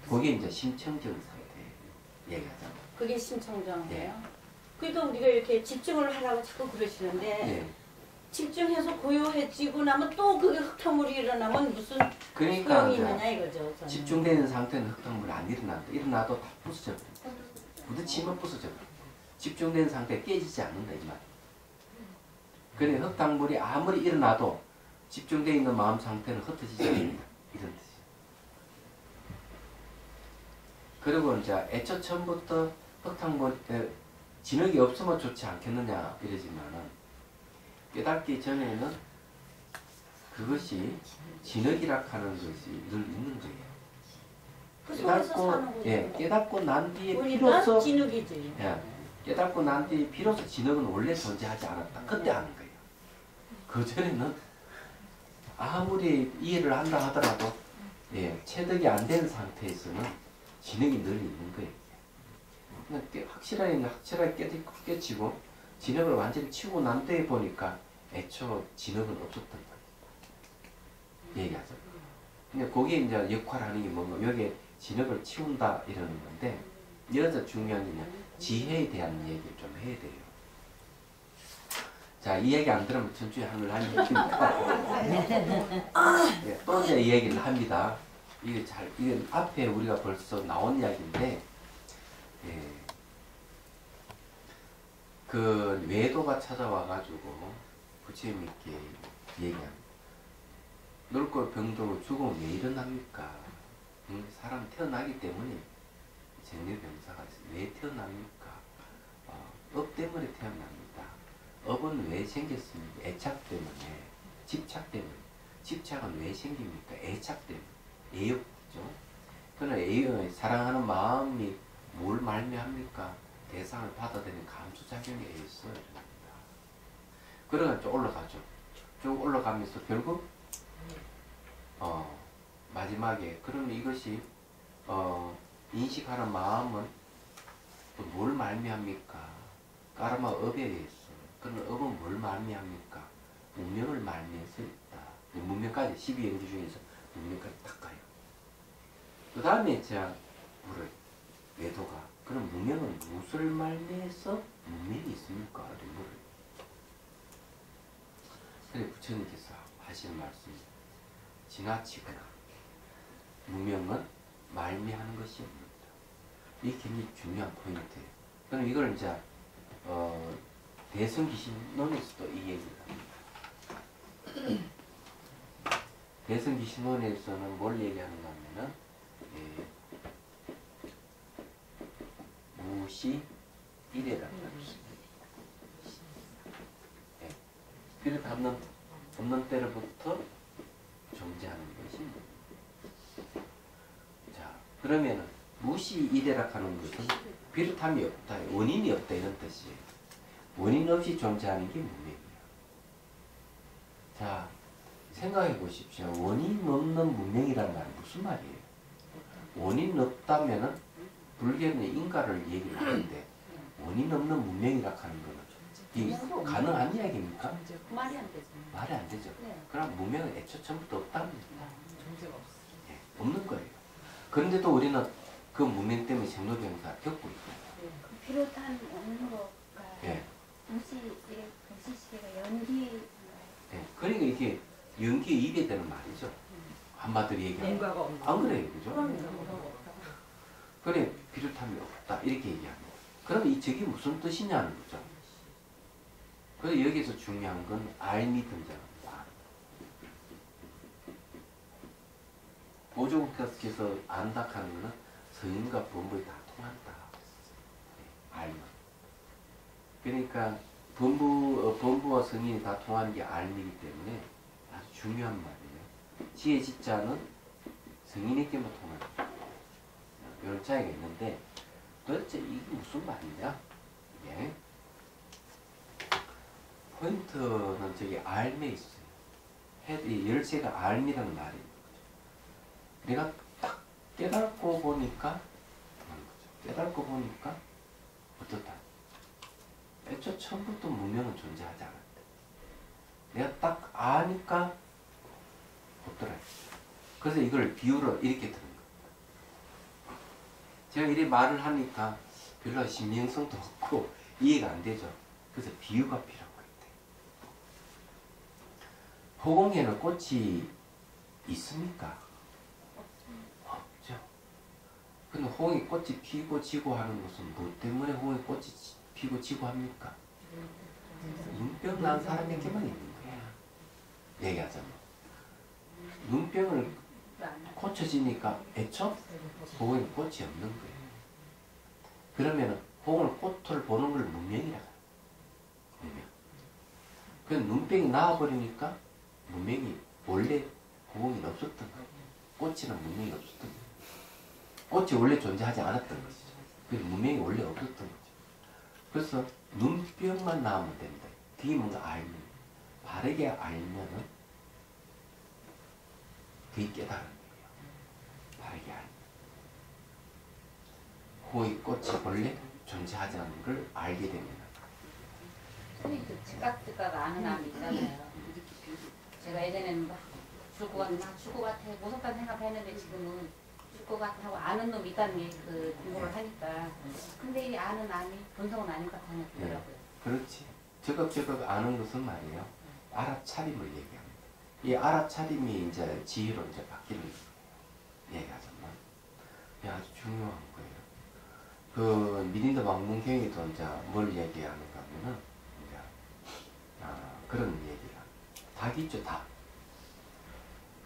그게 이제 심청정 상태 얘기하잖아요. 그게 심청정이에요? 그래도 우리가 이렇게 집중을 하라고 자꾸 그러시는데 집중해서 고요해지고 나면 또 그게 흙탕물이 일어나면 무슨 소용이 있느냐 이거죠. 저는. 집중되는 상태는 흙탕물이 안 일어난다. 일어나도 다 부서져 버린다. 부딪히면 부서져 버린다. 집중된 상태에 깨지지 않는다 이 말. 그래 흙탕물이 아무리 일어나도 집중되어 있는 마음 상태는 흩어지지 않는다. 이런 뜻이에요. 그리고 이제 애초 처음부터 흙탕물 진흙이 없으면 좋지 않겠느냐 이러지만은 깨닫기 전에는 그것이 진흙이라 하는 것이 늘 있는 거예요. 깨닫고 난 뒤에 비로소 진흙이지. 깨닫고 난 뒤에 비로소 진흙은 원래 존재하지 않았다. 그때 아는 거예요. 그 전에는 아무리 이해를 한다 하더라도 체득이 안 된 상태에서는 진흙이 늘 있는 거예요. 확실하게 깨치고 진흙을 완전히 치우고 난 때에 보니까 애초 진흙은 없었던 거예요. 얘기하죠. 근데 거기에 이제 역할하는 게 뭔가 여기에 진흙을 치운다 이러는 건데 여기서 중요한 게 뭐냐 지혜에 대한 얘기를 좀 해야 돼요. 자, 이 얘기 안 들으면 천주에 하늘 한 얘기니까 예, 또 이제 이 얘기를 합니다. 이게 앞에 우리가 벌써 나온 이야기인데 예, 그 외도가 찾아와가지고 부처님께 얘기합니다. 늙고 병들고 죽으면 왜 일어납니까? 응? 사람 태어나기 때문에 생리병사가 왜 태어납니까? 업 때문에 태어납니다. 업은 왜 생겼습니까? 애착 때문에, 집착 때문에. 집착은 왜 생깁니까? 애착 때문에. 애욕이죠. 그러나 사랑하는 마음이 뭘 말미합니까? 대상을 받아들이는 감수작용에 의해서 일어납니다. 그러면 쭉 올라가죠. 쭉 올라가면서 결국 마지막에 그러면 이것이 인식하는 마음은 또 뭘 말미합니까? 까르마 업에 의해서. 그런 업은 뭘 말미합니까? 문명을 말미해서 있다. 문명까지 12연기 중에서 문명까지 딱 가요. 그 다음에 제가 물어요. 외도가 그럼 문명은 무엇을 말미해서 문명이 있습니까? 물어요. 그래 부처님께서 하시는 말씀이 지나치거나 문명은 말미하는 것이 없는다. 이게 굉장히 중요한 포인트예요. 그럼 이걸 이제 대승기신론에서도 이 얘기를 합니다. 대승기신론에서는 뭘 얘기하는가 하면은 무시 이래라는 것입니다. 비를 없는 때로부터 존재하는 것이 자 그러면은 무시 이래라 하는 것은 비롯함이 없다, 원인이 없다 이런 뜻이에요. 원인 없이 존재하는 게 문명이에요. 자 생각해 보십시오. 원인 없는 문명이란 말은 무슨 말이에요? 원인 없다면은 불교는 인가를 얘기를 하는데 원인 없는 문명이라 하는 거는 이게 가능한 이야기입니까? 말이 안 되죠. 말이 안 되죠. 네. 그럼 문명은 애초 처음부터 없답니다. 존재가 없어. 예, 없는 거예요. 그런데도 우리는 그 문명 때문에 생로병사를 겪고 있고. 그 비롯한 없는 거가 예. 무시시대가 연기 예. 그러니까 이게 연기에 입에 되는 말이죠. 한마디로 얘기하면. 뭔가가 없는 안 그래요, 그죠? 뭔가가 없다. 그래 비롯함이 없다 이렇게 얘기합니다. 그럼 저게 무슨 뜻이냐는 거죠. 그래서 여기서 중요한 건 알미 등장합니다. 보조국가께서 안다 하는 것은 성인과 범부에 다 통한다. 알미. 그러니까 범부와 성인이 다 통하는 게 알미이기 때문에 아주 중요한 말이에요. 지혜 지자는 성인에게만 통한다. 이런 차이가 있는데 도대체 이게 무슨 말이냐? 이게 포인트는 저기 알미에 있어요. 이 열쇠가 알미라는 말이에요. 내가 딱 깨닫고 보니까 깨닫고 보니까 어떻다? 애초 처음부터 문명은 존재하지 않았다. 내가 딱 아니까 없더라. 그래서 이걸 비유로 이렇게 들은 거예요. 제가 이렇게 말을 하니까 별로 신빙성도 없고 이해가 안 되죠. 그래서 비유가 필요한 거예요. 호공에는 꽃이 있습니까? 없죠. 근데 호공이 꽃이 피고 지고 하는 것은 뭐 때문에 호공이 꽃이 피고 지고 합니까? 눈병 난 사람에게만 있는 거예요. 얘기하자면. 눈병을 고쳐지니까 애초 호공에 꽃이 없는 거예요. 그러면 호공을 꽃을 보는 걸 문명이라고 해요. 문명. 그 눈병이 나와버리니까 문명이 원래 호공이 없었던 거예요. 꽃이나 문명이 없었던 거예요. 꽃이 원래 존재하지 않았던 것이죠. 그래서 문명이 원래 없었던 거죠. 그래서 눈병만 나오면 된다. 그게 뭔가 알면, 바르게 알면은 그게 깨달은 거예요. 바르게 알면. 호의 꽃이 원래 존재하지 않는 걸 알게 되면. 선생님 그 즉각 아는 암 있잖아요. 제가 예전에는 막 죽을 것 같아, 나 죽을 것 같아, 무섭다는 생각했는데 지금은 죽을 것 같다고 아는 놈이 있다는 게 그 공부를 하니까. 근데 이 아는 암이 본성은 아닌 것 같다는 게 더라고요. 그렇지. 저것 아는 것은 말이에요. 알아차림을 얘기합니다. 이 알아차림이 이제 지혜로 이제 바뀌는 얘기하잖아. 이게 아주 중요한 거예요. 그 미린드 왕문경에도 이제 뭘 얘기하는가 하면은 이제 그런 얘기를. 닭이 있죠, 닭.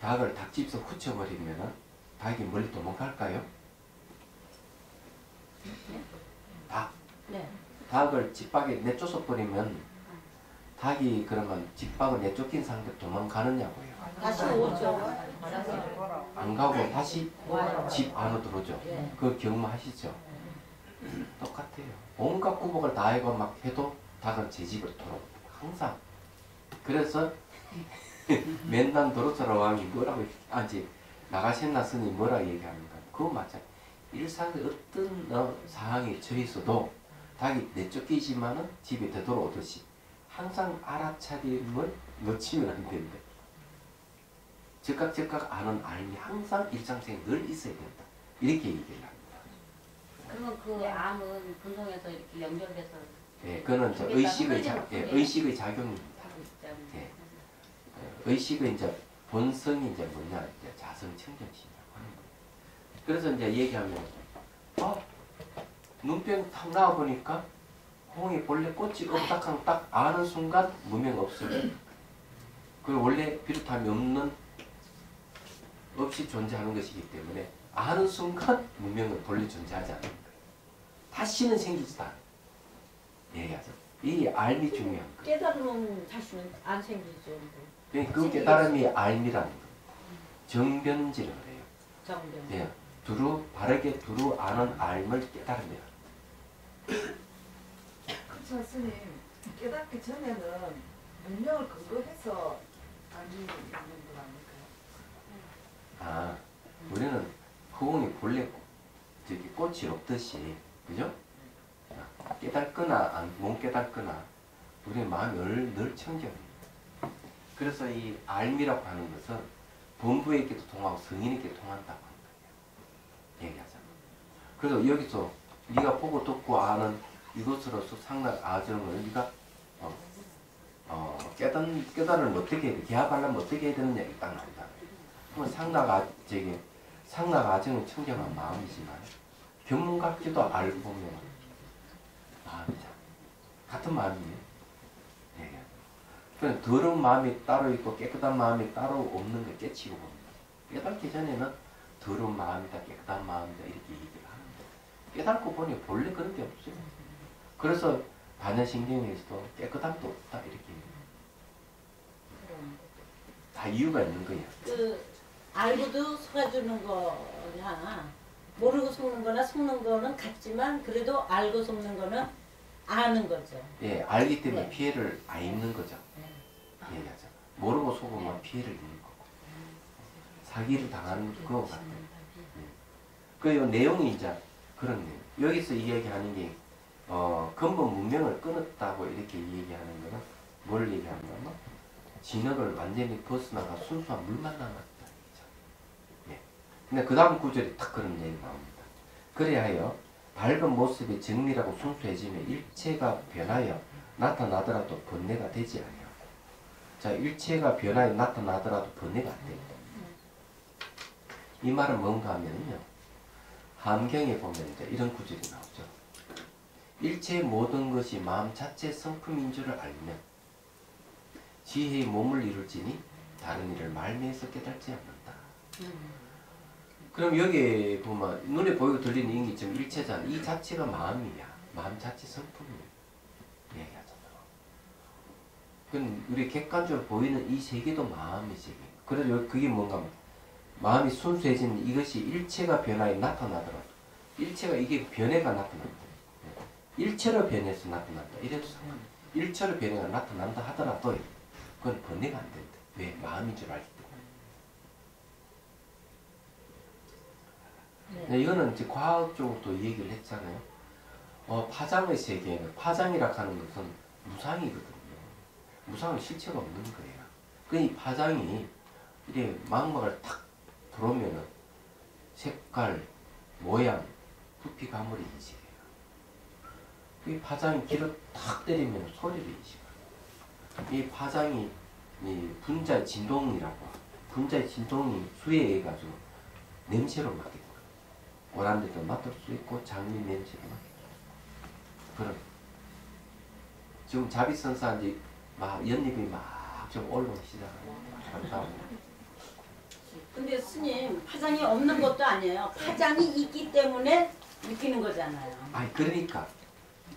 닭을 닭집에서 후쳐버리면은 닭이 멀리 도망갈까요? 닭. 네. 닭을 집밖에 내쫓아 버리면 닭이 그러면 집밖을 내쫓긴 상태로 도망가느냐고요. 다시 오죠. 안 가고 다시 와요. 집 안으로 들어오죠. 네. 그거 경험하시죠? 똑같아요. 온갖 구복을 다 해고 막 해도 닭은 제 집으로 돌아옵니다. 항상. 그래서 맨날 도로사라 왕이 뭐라고 나가셨나 스님 뭐라 얘기하는가. 그거 맞아. 일상의 어떤 상황에 처해 있어도 닭이 내쫓기지만은 집에 되돌아오듯이 항상 알아차림을 놓치면 안 된다. 즉각 아는 알미 항상 일상생에 늘 있어야 된다. 이렇게 얘기를 합니다. 그러면 그 암은 본성에서 이렇게 연결돼서 예, 그거는 이제 의식의 작용입니다. 하고 있죠. 예. 의식의 이제 본성이 이제 뭐냐, 이제 자성청정심이라고 하는 거예요. 그래서 이제 얘기하면, 눈병 탁 나와 보니까 홍이 본래 꽃이 없다 하면 딱 아는 순간 무명 없어요. 그리고 원래 비롯함이 없는, 없이 존재하는 것이기 때문에 아는 순간 무명은 본래 존재하지 않는 거예요. 다시는 생기지도 않아요. 얘기하죠. 이 알미 중요한 거예요. 깨달으면 다시는 안 생기죠. 그 깨달음이 알미라는 거예요. 정변지를 해요. 정변. 예, 바르게 두루 아는 알을 깨달음이라. 그쵸 스님 깨닫기 전에는 문명을 근거해서 알미 있는 거 아닐까요? 우리는 후궁이 본래 꽃이 없듯이, 그죠? 깨닫거나 못 깨닫거나 우리의 마음이 늘 청정입니다. 그래서 이 알미라고 하는 것은 본부에게도 통하고 성인에게 통한다고 하는 거예요. 얘기하잖아. 그래서 여기서 네가 보고 듣고 아는 이것으로서 상락 아정을 네가 깨달으면 어떻게 해야 돼? 개합하려면 어떻게 해야 되느냐 이게 딱 나온다. 그러면 상락 아정은 청정한 마음이지만 견문각지도 알고 보면 마음이잖아. 같은 마음이에요. 그냥 더러운 마음이 따로 있고 깨끗한 마음이 따로 없는 걸 깨치고 봅니다. 깨닫기 전에는 더러운 마음이다, 깨끗한 마음이다 이렇게 얘기를 하는데 깨닫고 보니 본래 그런 게 없어요. 그래서 반야신경에서도 깨끗함도 없다 이렇게 다 이유가 있는 거야. 알고도 속아주는 거냐 모르고 속는 거나 속는 거는 같지만 그래도 알고 속는 거는 아는 거죠. 예, 알기 때문에 네. 피해를 안 입는 거죠. 얘기하죠. 모르고 속으면 피해를 입는 거고 사기를 당하는 것도 그거 같아요. 그 내용이 이제 그런 내용. 여기서 이 얘기하는 게 근본 문명을 끊었다고 이렇게 얘기하는 거는 뭘 얘기하냐면 진흙을 완전히 벗어나가 순수한 물만 남았다. 예. 근데 그 다음 구절이 딱 그런 얘기 나옵니다. 그래하여 밝은 모습이 정밀하고 순수해지며 일체가 변하여 나타나더라도 번뇌가 되지 않아요. 자, 일체가 변하여 나타나더라도 번뇌가 안 된다. 이 말은 뭔가 하면요. 함경에 보면 이제 이런 구절이 나오죠. 일체의 모든 것이 마음 자체 성품인 줄을 알면 지혜의 몸을 이룰지니 다른 일을 말미에서 깨달지 않는다. 그럼 여기 보면 눈에 보이고 들리는 인기 지금 일체잖아. 이 자체가 마음이야. 마음 자체 성품이야. 얘기하잖아. 그럼 우리 객관적으로 보이는 이 세계도 마음의 세계. 그래서 그게 뭔가 하면 마음이 순수해지는 이것이 일체가 변화에 나타나더라도 일체가 이게 변해가 나타난다. 일체로 변해서 나타난다. 이래도 상관없어. 일체로 변해가 나타난다 하더라도 그건 번뇌가 안 된다. 왜? 마음인 줄 알기 때문에. 네. 이거는 이제 과학적으로도 얘기를 했잖아요. 파장의 세계에는 파장이라 하는 것은 무상이거든요. 무상은 실체가 없는 거예요. 그 이 파장이 이래 망막을 탁 들어오면은 색깔, 모양, 부피 가물이 인식해요. 이 파장이 길을 탁 때리면 소리를 인식해요. 이 파장이 이 분자의 진동이라고 분자의 진동이 수에 의해 가지고 냄새로 맡게 돼요. 오란데도 맡을 수 있고 장미 냄새로 맡게 돼요. 그럼 지금 자비선사인지 막 연잎이 막 좀 올라오기 시작합니다. 근데 스님 파장이 없는 것도 아니에요. 파장이 있기 때문에 느끼는 거잖아요. 아니 그러니까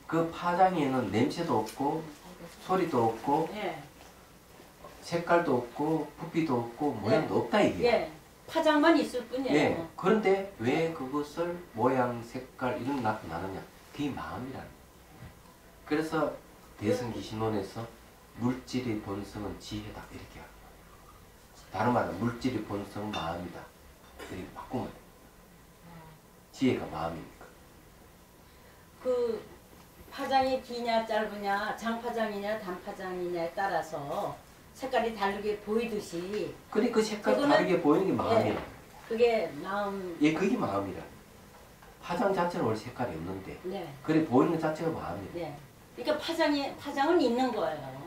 그 파장에는 냄새도 없고 소리도 없고 예. 색깔도 없고 부피도 없고 모양도 없다 이게. 예. 파장만 있을 뿐이에요. 예. 그런데 왜 그것을 모양, 색깔 이런 게 나타나느냐? 그게 마음이라는 거예요. 그래서 대승기신론에서 물질의 본성은 지혜다 이렇게 하는 거예요. 다른 말은 물질의 본성은 마음이다. 이렇게 바꾸면 돼요. 지혜가 마음이니까. 그 파장이 기냐 짧으냐 장파장이냐 단파장이냐에 따라서 색깔이 다르게 보이듯이 그래 그 색깔 그거는- 다르게 보이는 게 마음이야. 예. 그게 마음. 예, 그게 마음이라. 파장 자체는 원래 색깔이 없는데 네. 그래 보이는 것 자체가 마음이야. 네. 그러니까 파장은 있는 거예요.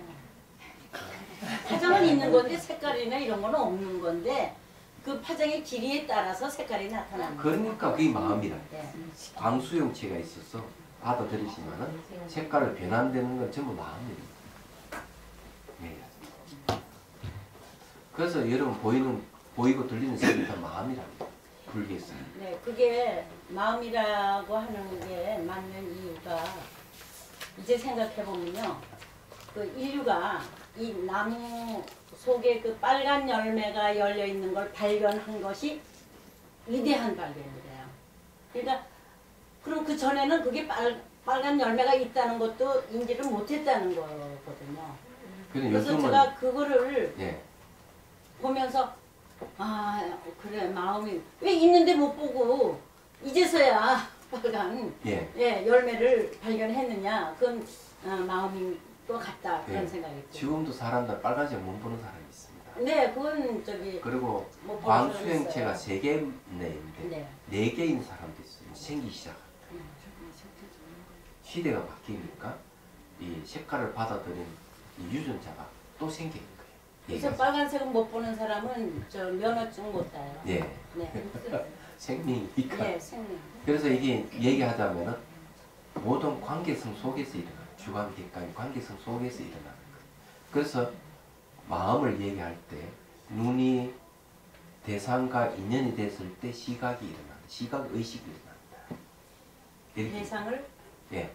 파장은 있는 건데 색깔이나 이런 거는 없는 건데 그 파장의 길이에 따라서 색깔이 나타나는 거예요. 그러니까 그게 마음이라. 네. 광수용체가 있어서 받아들이시면은 색깔을 변환되는 건 전부 마음입니다. 네. 그래서 여러분 보이고 들리는 색이 다 마음이랍니다. 불교에서. 네, 그게 마음이라고 하는 게 맞는 이유가 이제 생각해 보면요, 그 인류가 이 나무 속에 그 빨간 열매가 열려 있는 걸 발견한 것이 위대한 발견이래요. 그러니까 그럼 그 전에는 그게 빨간 열매가 있다는 것도 인지를 못했다는 거거든요. 그래서 요즘은 제가 그거를 예. 보면서 아 그래 마음이 왜 있는데 못 보고 이제서야 빨간 예. 열매를 발견했느냐 그건 마음인 것 같다 그런 예. 생각이 들어요. 지금도 사람들 빨간색 못 보는 사람이 있습니다. 네 그건 저기 그리고 못 보는 광수형체가 사람이 3개 내인데 네. 4개인 사람도 있어요. 생기기 시작합니다. 시대가 바뀌니까 이 색깔을 받아들인 이 유전자가 또 생기는 거예요. 그래서 얘가. 빨간색은 못 보는 사람은 저 면허증 못 따요. 예. 네. 생명이니까. 네, 생명. 그래서 이게 얘기하자면은 모든 관계성 속에서 일어나요. 주관객관의 관계성 속에서 일어나는 거예요. 그래서 마음을 얘기할 때 눈이 대상과 인연이 됐을 때 시각이 일어난다. 시각 의식이 일어난다. 이렇게. 대상을 예.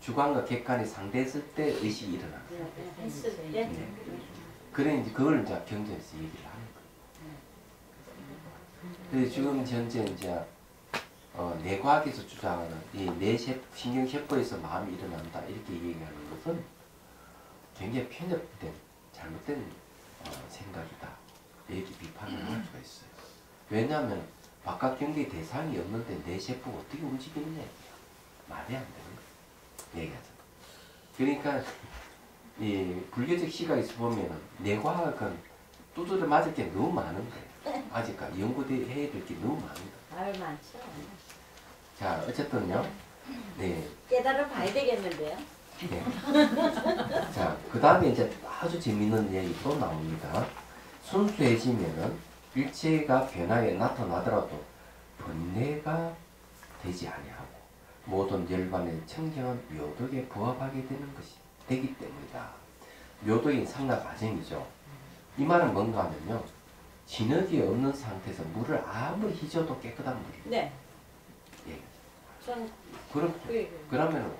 주관과 객관이 상대했을 때 의식이 일어나는 거예요. 했을 때 네. 그래 이제 그걸 이제 경전에서 얘기를 하는 거예요. 그래서 지금 현재 이제 뇌과학에서 주장하는 이 신경세포에서 마음이 일어난다 이렇게 얘기하는 것은 굉장히 편협된 잘못된 생각이다 이렇게 비판을 할 수가 있어요. 왜냐하면 바깥 경계 대상이 없는데 내 세포가 어떻게 움직이느냐 말이 안 되는 거예요. 얘기하자. 그러니까 이 불교적 시각에서 보면은 뇌과학은 두드려 맞을 게 너무 많은 거예요. 아직까지 연구해야 될 게 너무 많은 거예요. 아유 많죠. 자, 어쨌든요. 네. 깨달아 봐야 되겠는데요. 네. 자, 그 다음에 이제 아주 재밌는 얘기 또 나옵니다. 순수해지면은 일체가 변하게 나타나더라도 번뇌가 되지 아니하고 모든 열반의 청정한 묘덕에 부합하게 되는 것이 되기 때문이다. 묘덕인 상나 과정이죠. 이 말은 뭔가 하면요. 진흙이 없는 상태에서 물을 아무리 희줘도 깨끗한 물이에요. 네. 예. 전 그러면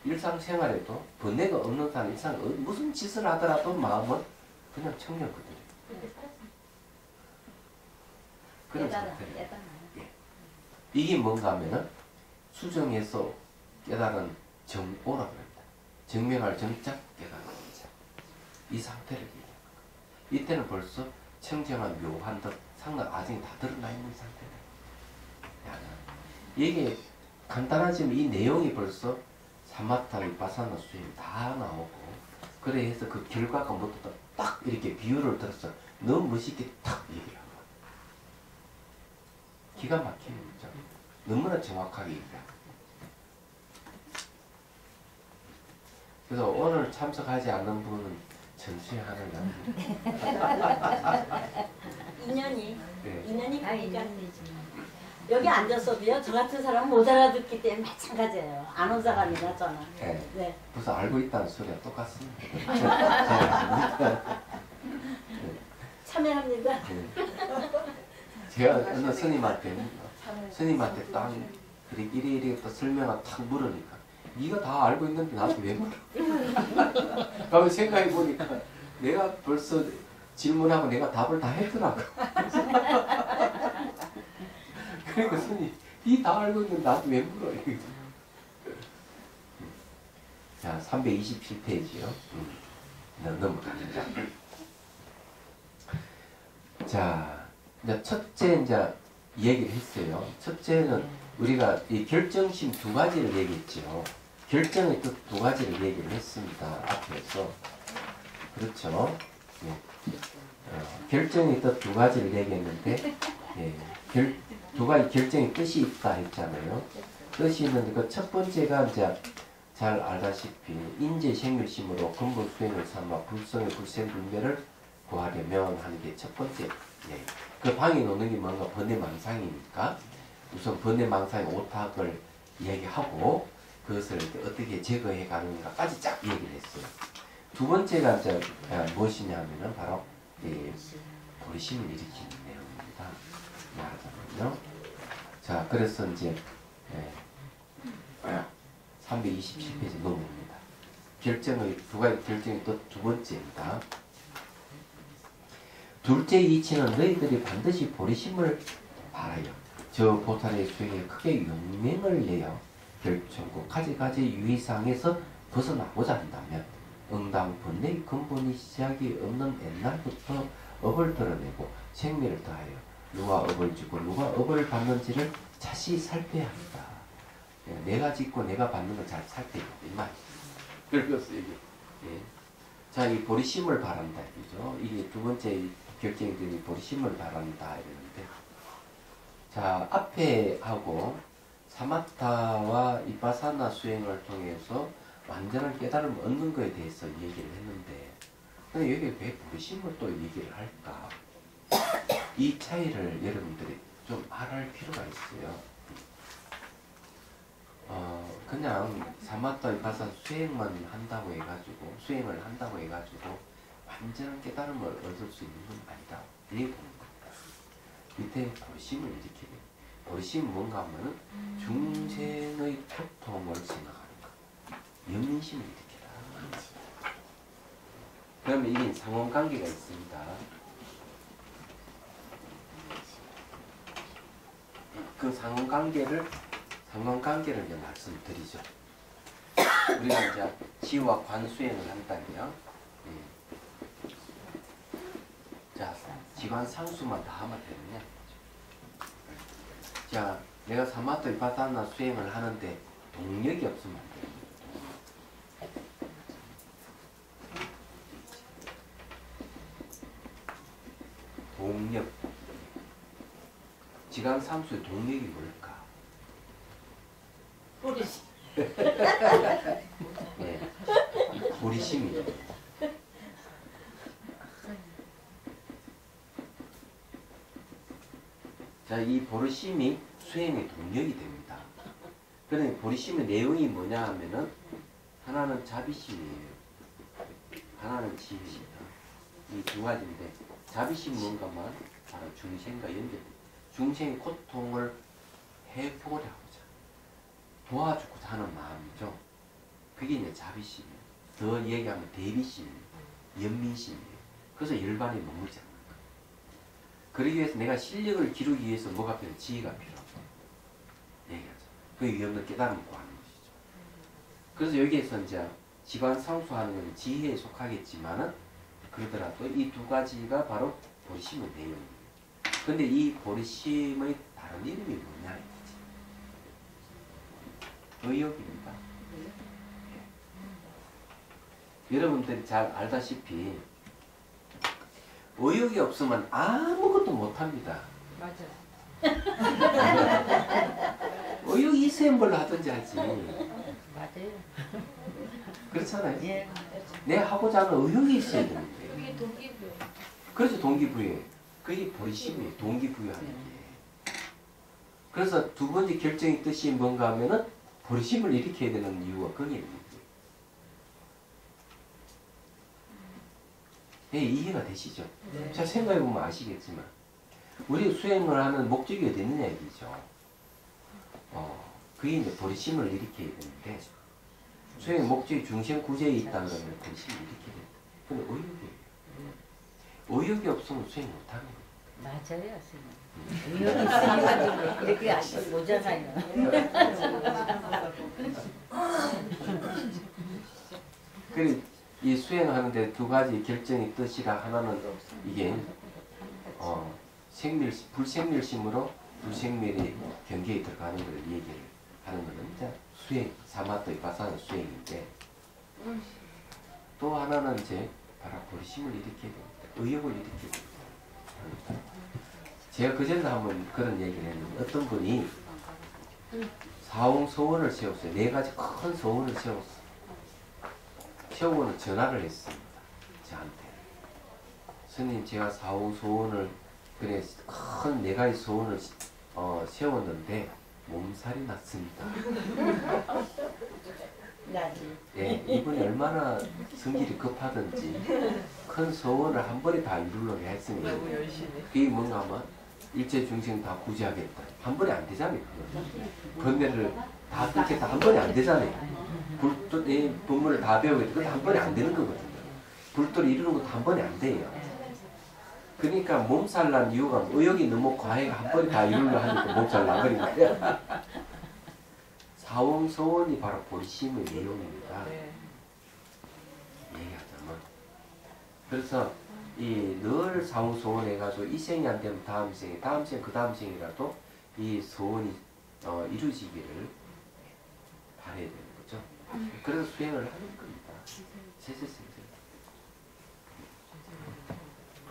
일상생활에도 번뇌가 없는 사람 무슨 짓을 하더라도 마음은 그냥 청정 그대로. 그런 상태예요. 예. 이게 뭔가 하면은 수정에서 깨달은 정오라고 합니다. 정명할 정작 깨달은 정작. 이 상태를 얘기하는 거예요. 이때는 벌써 청정한 묘한 듯 상당 아직 다 드러나 있는 상태다. 이게 간단하지만 이 내용이 벌써 사마타, 위파사나 수행 다 나오고 그래 해서 그 결과가 뭐또 딱 이렇게 비유를 들어서 너무 멋있게 딱 얘기를 하고 기가 막히는 거죠. 너무나 정확하게 얘기하고. 그래서 오늘 참석하지 않는 분은 전수에 하는 날. 인연이 네. 인연이 아, 그러니까 인연이지. 여기 앉았어도요 저 같은 사람 못 알아듣기 때문에 마찬가지예요. 안 온 사람이나 저는. 네. 네. 벌써 알고 있다는 소리가 똑같습니다. 참여합니다. 네. 제가 어느 스님한테 딱 이리 또 설명을 탁 물으니까 네가 다 알고 있는데 나한테 왜 물어? 그러면 생각해 보니까 내가 벌써 질문하고 내가 답을 다 했더라고. 그러니까 스님 니 다 알고 있는데 나한테 왜 물어? 자 327페이지요. 넘어갑니다. 자 이제 첫째 이제 얘기를 했어요. 첫째는 우리가 이 결정심 두 가지를 얘기했죠. 결정의 뜻 두 가지를 얘기를 했습니다. 앞에서. 그렇죠. 예. 결정의 뜻 두 가지를 얘기했는데, 예. 두 가지 결정의 뜻이 있다 했잖아요. 뜻이 있는데 그 첫 번째가 이제 잘 알다시피 인재 생멸심으로 근본 수행을 삼아 불성의 불생불멸을 구하려면 하는 게 첫 번째. 예. 그 방에 놓는 게 뭔가 번뇌망상이니까 우선 번뇌망상의 오탁을 얘기하고 그것을 어떻게 제거해 가는가까지 쫙 얘기를 했어요. 두 번째가 이제 무엇이냐면은 바로 보리심을 일으키는 내용입니다. 말하자면요. 자, 그래서 이제 327페이지 넘어옵니다. 결정의 두 가지 결정이 또 두 번째입니다. 둘째 이치는 너희들이 반드시 보리심을 바라요. 저 보살의 수행에 크게 용맹을 내어 결정코 가지가지 유의사항에서 벗어나고자 한다면 응당 번뇌의 근본이 시작이 없는 옛날부터 업을 드러내고 생매를 다하여 누가 업을 주고 누가 업을 받는지를 자세히 살펴야 합니다. 내가 짓고 내가 받는 걸 잘 살펴야 합니다. 이 말. 그래서 이게 자, 이 보리심을 바란다 이죠. 이게 두 번째 결정이 되니 보리심을 바란다 이러는데, 자 앞에 하고 사마타와 이파사나 수행을 통해서 완전한 깨달음을 얻는 것에 대해서 얘기를 했는데, 근데 여기 왜 보리심을 또 얘기를 할까? 이 차이를 여러분들이 좀 알아할 필요가 있어요. 그냥 사마타 이파사나 수행만 한다고 해가지고 수행을 한다고 해가지고 완전한 깨달음을 얻을 수 있는 건 아니다. 이렇게 보는 겁니다. 밑에 보리심을 일으키는, 보리심은 뭔가 하면은 중생의 고통을 생각하는 것, 연민심을 일으키다. 그러면 이게 상호관계가 있습니다. 그 상호관계를 이제 말씀드리죠. 우리가 이제 지와 관 수행을 한다면, 자, 지관 상수만 다 하면 되느냐? 자, 내가 사마토 이파사나 수행을 하는데 동력이 없으면 안 돼요. 동력. 지관 상수의 동력이 뭘까? 보리심. 네. 보리심이에요. 자, 이 보리심이 수행의 동력이 됩니다. 그러니 보리심의 내용이 뭐냐 하면은 하나는 자비심이에요. 하나는 지혜입니다. 이 두 가지인데, 자비심 뭔가만 바로 중생과 연결됩니다. 중생의 고통을 해보고자 하고자 도와주고자 하는 마음이죠. 그게 이제 자비심이에요. 더 얘기하면 대비심이에요. 연민심이에요. 그래서 열반에 머물지 않는 거예요. 그러기 위해서 내가 실력을 기르기 위해서 뭐가 필요해? 지혜가 필요하고 얘기하죠. 그 위에 없는 깨달음을 구하는 것이죠. 그래서 여기에서 이제 지관 상수하는 건 지혜에 속하겠지만은 그러더라도 이 두 가지가 바로 보리심의 내용입니다. 근데 이 보리심의 다른 이름이 뭐냐 이거지. 의욕입니다. 여러분들이 잘 알다시피 의욕이 없으면 아무것도 못합니다. 맞아. 의욕이 있어야 뭘 하든지 하지. 맞아요. 그렇잖아요. 예. 내 하고자 하는 의욕이 있어야 되는데. 그게 동기부여. 그래서 동기부여. 그게 보리심이에요. 동기부여하는 게. 그래서 두 번째 결정의 뜻이 뭔가 하면은 보리심을 일으켜야 되는 이유가 거기에 있는 거예요. 네, 이해가 되시죠? 네. 자, 생각해보면 아시겠지만 우리 수행을 하는 목적이 어디 있느냐 얘기죠. 그게 이제 보리심을 일으켜야 되는데 수행의 목적이 중생구제에 있다 그러면 보리심을 일으켜야 된다. 근데 의욕이 없으면 수행 못하는 거예요. 맞아요, 선생님. 의욕이 있으니까 이렇게 아직 오잖아요. 그래 이 수행하는데 두 가지 결정의 뜻이라 하나는 이게 불생멸심으로 불생멸의 경계에 들어가는 걸 얘기를 하는 거는 이제 수행, 사마토 위파사나 수행인데 또 하나는 이제 바로 보리심을 일으켜야 됩니다. 의욕을 일으켜야 됩니다. 제가 그전에 한번 그런 얘기를 했는데 어떤 분이 사홍서원을 세웠어요. 4가지 큰 서원을 세웠어요. 세우고는 전화를 했습니다. 저한테. 스님 제가 사홍서원을 그래 큰 4가지 서원을 세웠는데 몸살이 났습니다. 나지. 예, 이분이 얼마나 성질이 급하든지 큰 소원을 한 번에 다 이루려고 했으니 그게 뭔가 하면 일체 중생 다 구제하겠다. 한 번에 안 되잖아요. 번뇌를 다 끊겠다. 한 번에 안 되잖아요. 불도의 법문을 다 배우겠다. 그것도 한 번에 안 되는 거거든요. 불도를 이루는 것도 한 번에 안 돼요. 그러니까 몸살 난 이유가 의욕이 너무 과해가 한 번에 다 이루려 하니까 몸살 나버린 거예요. 사홍서원이 바로 보리심의 내용입니다. 네. 얘기하자면. 그래서 늘 사홍서원 해가지고 이 생이 안 되면 다음 생에, 다음 생, 그 다음 생이라도 이 소원이 이루어지기를 바라야 되는 거죠. 그래서 수행을 하는 겁니다. 세세세세.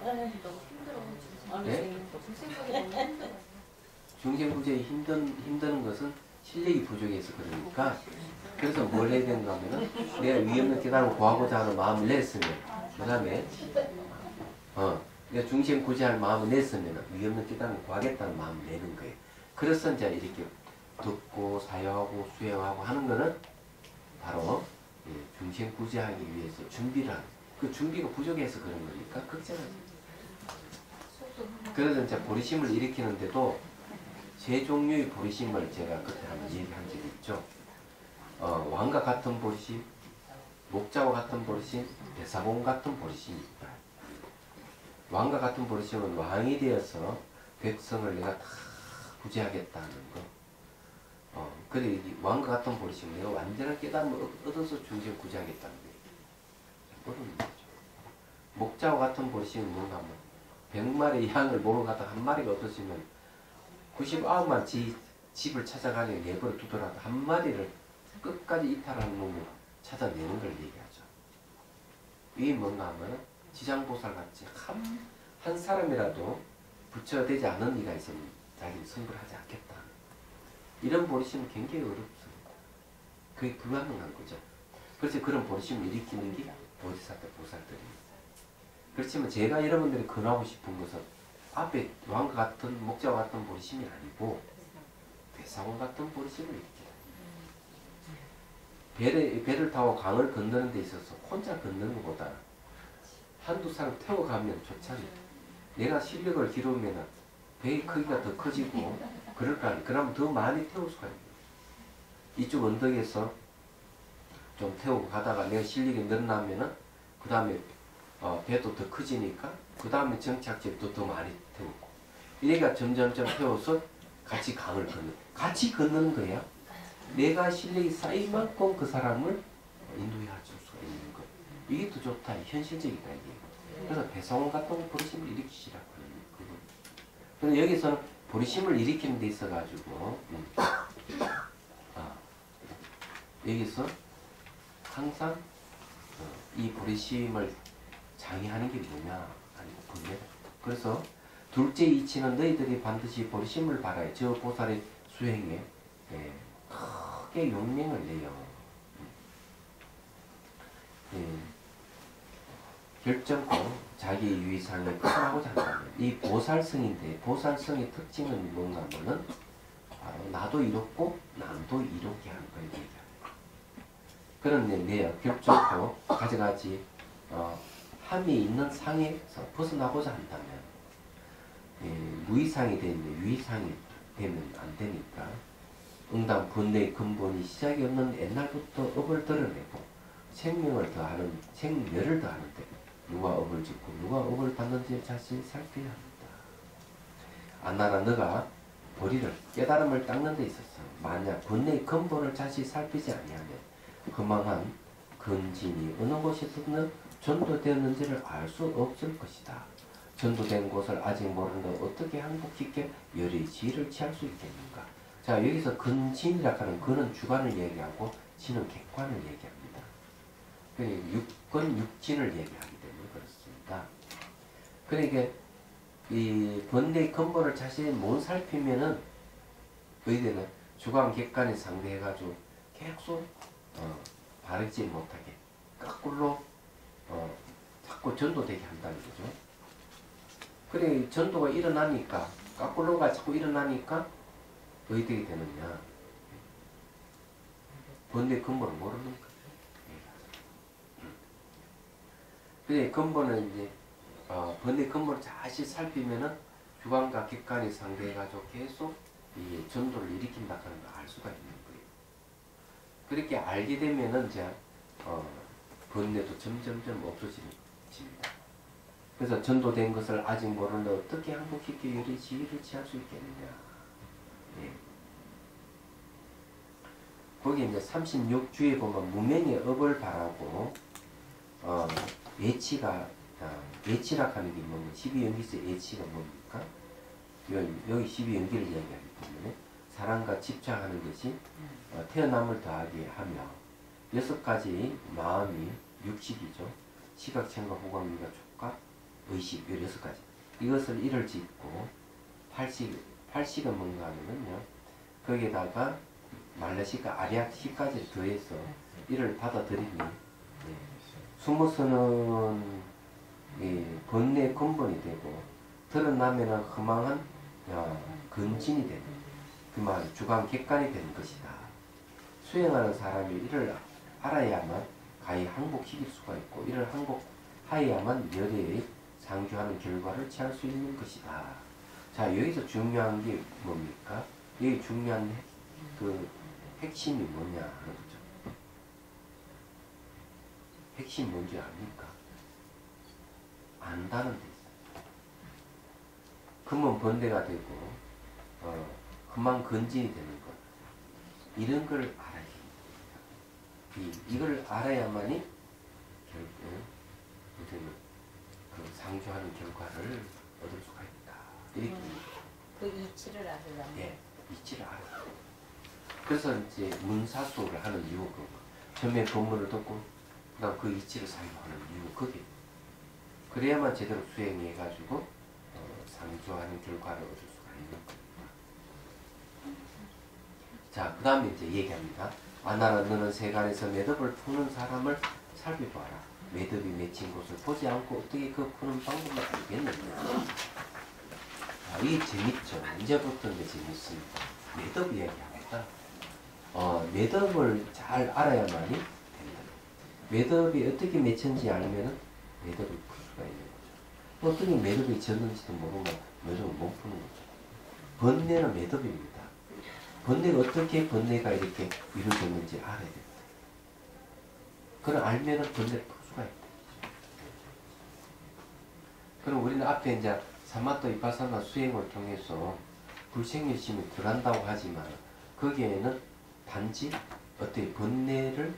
너무 힘들어. 네? 중생각이 너무 힘들어. 중생구제에 힘드는 것은 실력이 부족해서 그러니까 그래서 뭘 해야 되는가 하면은 내가 위 없는 깨달음을 구하고자 하는 마음을 냈으면 그 다음에 내가 중생구제할 마음을 냈으면 위 없는 깨달음을 구하겠다는 마음을 내는 거예요. 그래서 이제 이렇게 듣고 사용하고 수행하고 하는 거는 바로 중생구제하기 위해서 준비를 하는 그 준비가 부족해서 그런 거니까 걱정하지. 그래서 이제 보리심을 일으키는데도 세 종류의 보리심을 제가 그때 한번 얘기한 적이 있죠. 왕과 같은 보리심, 목자와 같은 보리심, 대사공 같은 보리심이 있다. 왕과 같은 보리심은 왕이 되어서 백성을 내가 다 구제하겠다는 거. 그래 왕과 같은 보리심 내가 완전한 깨달음을 얻어서 중생 구제하겠다는 거예요. 모르는 거죠. 목자와 같은 보리심은 뭔가 하면 100마리 양을 모으고 가다가 한 마리가 없어지면 99만 집을 찾아가니 내버려 두더라도 한 마리를 끝까지 이탈하는 놈을 찾아내는 걸 얘기하죠. 이게 뭔가 하면 지장보살같이 한 사람이라도 부처되지 않은 이가 있으면 자기는 승부를 하지 않겠다. 이런 보리심은 굉장히 어렵습니다. 그게 불가능한 거죠. 그래서 그런 보리심을 일으키는 게 보리사들, 보살들입니다. 그렇지만 제가 여러분들이 권하고 싶은 것은 앞에 왕과 같은 목자와 같은 보리심이 아니고 대사원 같은 보리심을 일으키라. 배를 타고 강을 건너는 데 있어서 혼자 건너는 것보다 한두 사람 태워가면 좋잖아요. 내가 실력을 기르면 배의 크기가 더 커지고 그럴 거 아니에요. 그러면 더 많이 태울 수가 있어요. 이쪽 언덕에서 좀 태우고 가다가 내가 실력이 늘어나면은 그 다음에 배도 더 커지니까 그 다음에 정착지도 더 많이 태우고 이래가 점점점 태워서 같이 강을 같이 건너는 거야. 내가 실력이 쌓인 만큼 그 사람을 인도할 수가 있는 거. 이게 더 좋다. 현실적이다 이게. 그래서 배성원 같은 보리심을 일으키시라고 하는 거고. 그래서 여기서는 보리심을 일으키는 데 있어 가지고 여기서 항상 이 보리심을 장애하는 게 뭐냐? 아니고 번뇌다. 그래서 둘째 이치는 너희들이 반드시 보리심을 바라요. 저 보살의 수행에 크게 용맹을 내요. 결정코 자기 유의상을 표현하고자 한다면 이 보살성인데 보살성의 특징은 뭔가 하면은 바로 나도 이롭고 남도 이롭게 하는 거예요. 그런 내야 결정코 가져가지 함이 있는 상에서 벗어나고자 한다면 무의상이 되면 유의상이 되면 안 되니까 응당 번뇌의 근본이 시작이 없는 옛날부터 업을 드러내고 생명을 더하는 생멸을 더하는데 누가 업을 짓고 누가 업을 받는지 자신이 살펴야 합니다. 안나라 너가 보리를 깨달음을 닦는 데 있어서 만약 번뇌의 근본을 자세히 살피지 아니하면 허망한 근진이 어느 곳에서는 전도되었는지를 알 수 없을 것이다. 전도된 곳을 아직 모르는데 어떻게 항복시켜 열의 지혜를 취할 수 있겠는가. 자, 여기서 근진이라고 하는 근은 주관을 얘기하고 진은 객관을 얘기합니다. 육근 육진을 얘기하기 때문에 그렇습니다. 그러니까 이 번뇌의 근본을 자신이 못 살피면은 의대는 주관 객관에 상대해가지고 계속 바르지 못하게 거꾸로 자꾸 전도되게 한다는 거죠. 그래 전도가 일어나니까 거꾸로가 자꾸 일어나니까 어떻게 되느냐. 번뇌 근본을 모르는 거죠. 그래 근본은 이제 번뇌 근본을 자세히 살피면은 주관과 객관이 상대해가지고 계속 이 전도를 일으킨다는 걸 알 수가 있는 거예요. 그렇게 알게 되면은 이제 번뇌도 점점점 없어집니다. 그래서 전도된 것을 아직 모르는데 어떻게 항복시켜 열의 지혜를 취할 수 있겠느냐. 예. 거기 이제 36주에 보면 무명의 업을 바라고 예치라 하는 게 뭐냐. 12연기에서 예치가 뭡니까? 여기 12연기를 이야기하기 때문에 사랑과 집착하는 것이 태어남을 더하게 하며 6가지 마음이 육식이죠. 시각, 생각, 후각, 미각, 촉각, 의식, 16가지. 이것을 일을 짓고 팔식은 뭔가 하면요. 거기에다가 말레시가 아리아식까지 더해서 이를 받아들이니 숨어서는 번뇌의 근본이 되고 드러나면은 허망한 근진이 되는 그 말 주관 객관이 되는 것이다. 수행하는 사람이 이를 알아야만 가히 항복시킬 수가 있고 이를 항복하여야만 열애의 상주하는 결과를 취할 수 있는 것이다. 자, 여기서 중요한 게 뭡니까? 여기 중요한 그 핵심이 뭐냐 하는 거죠. 핵심 뭔지 압니까? 안다는 데 있어요. 그러면 번뇌가 되고 그만 근진이 되는 것. 이런 걸 알아야 됩니다. 이걸 알아야만이 결국 그 상주하는 결과를 얻을 수가 있다. 이렇게 그 이치를 알으려면. 예, 이치를 알아요. 그래서 이제 문사수를 하는 이유가 처음에 법문을 듣고 그다음 그 이치를 사용하는 이유 그게 그래야만 제대로 수행해가지고 상주하는 결과를 얻을 수가 있는 겁니다. 자, 그 다음에 이제 얘기합니다. 아나라 너는 세간에서 매듭을 푸는 사람을 살펴봐라. 매듭이 맺힌 곳을 보지 않고 어떻게 그 푸는 방법을 알겠느냐. 이게 재밌죠. 이제부터 이제 재밌습니다. 매듭 이야기합니다. 매듭을 잘 알아야만이 됩니다. 매듭이 어떻게 맺혔는지 알면은 매듭을 풀 수가 있는 거죠. 어떻게 매듭이 졌는지도 모르고 매듭을 못 푸는 거죠. 번뇌는 매듭입니다. 번뇌가 어떻게 번뇌가 이렇게 이루어졌는지 알아야 됩니다. 그걸 알면은 번뇌를 풀 수가 있다. 그럼 우리는 앞에 이제 사마토 이파사나 수행을 통해서 불생멸심이 들어간다고 하지만 거기에는 단지 어떻게 번뇌를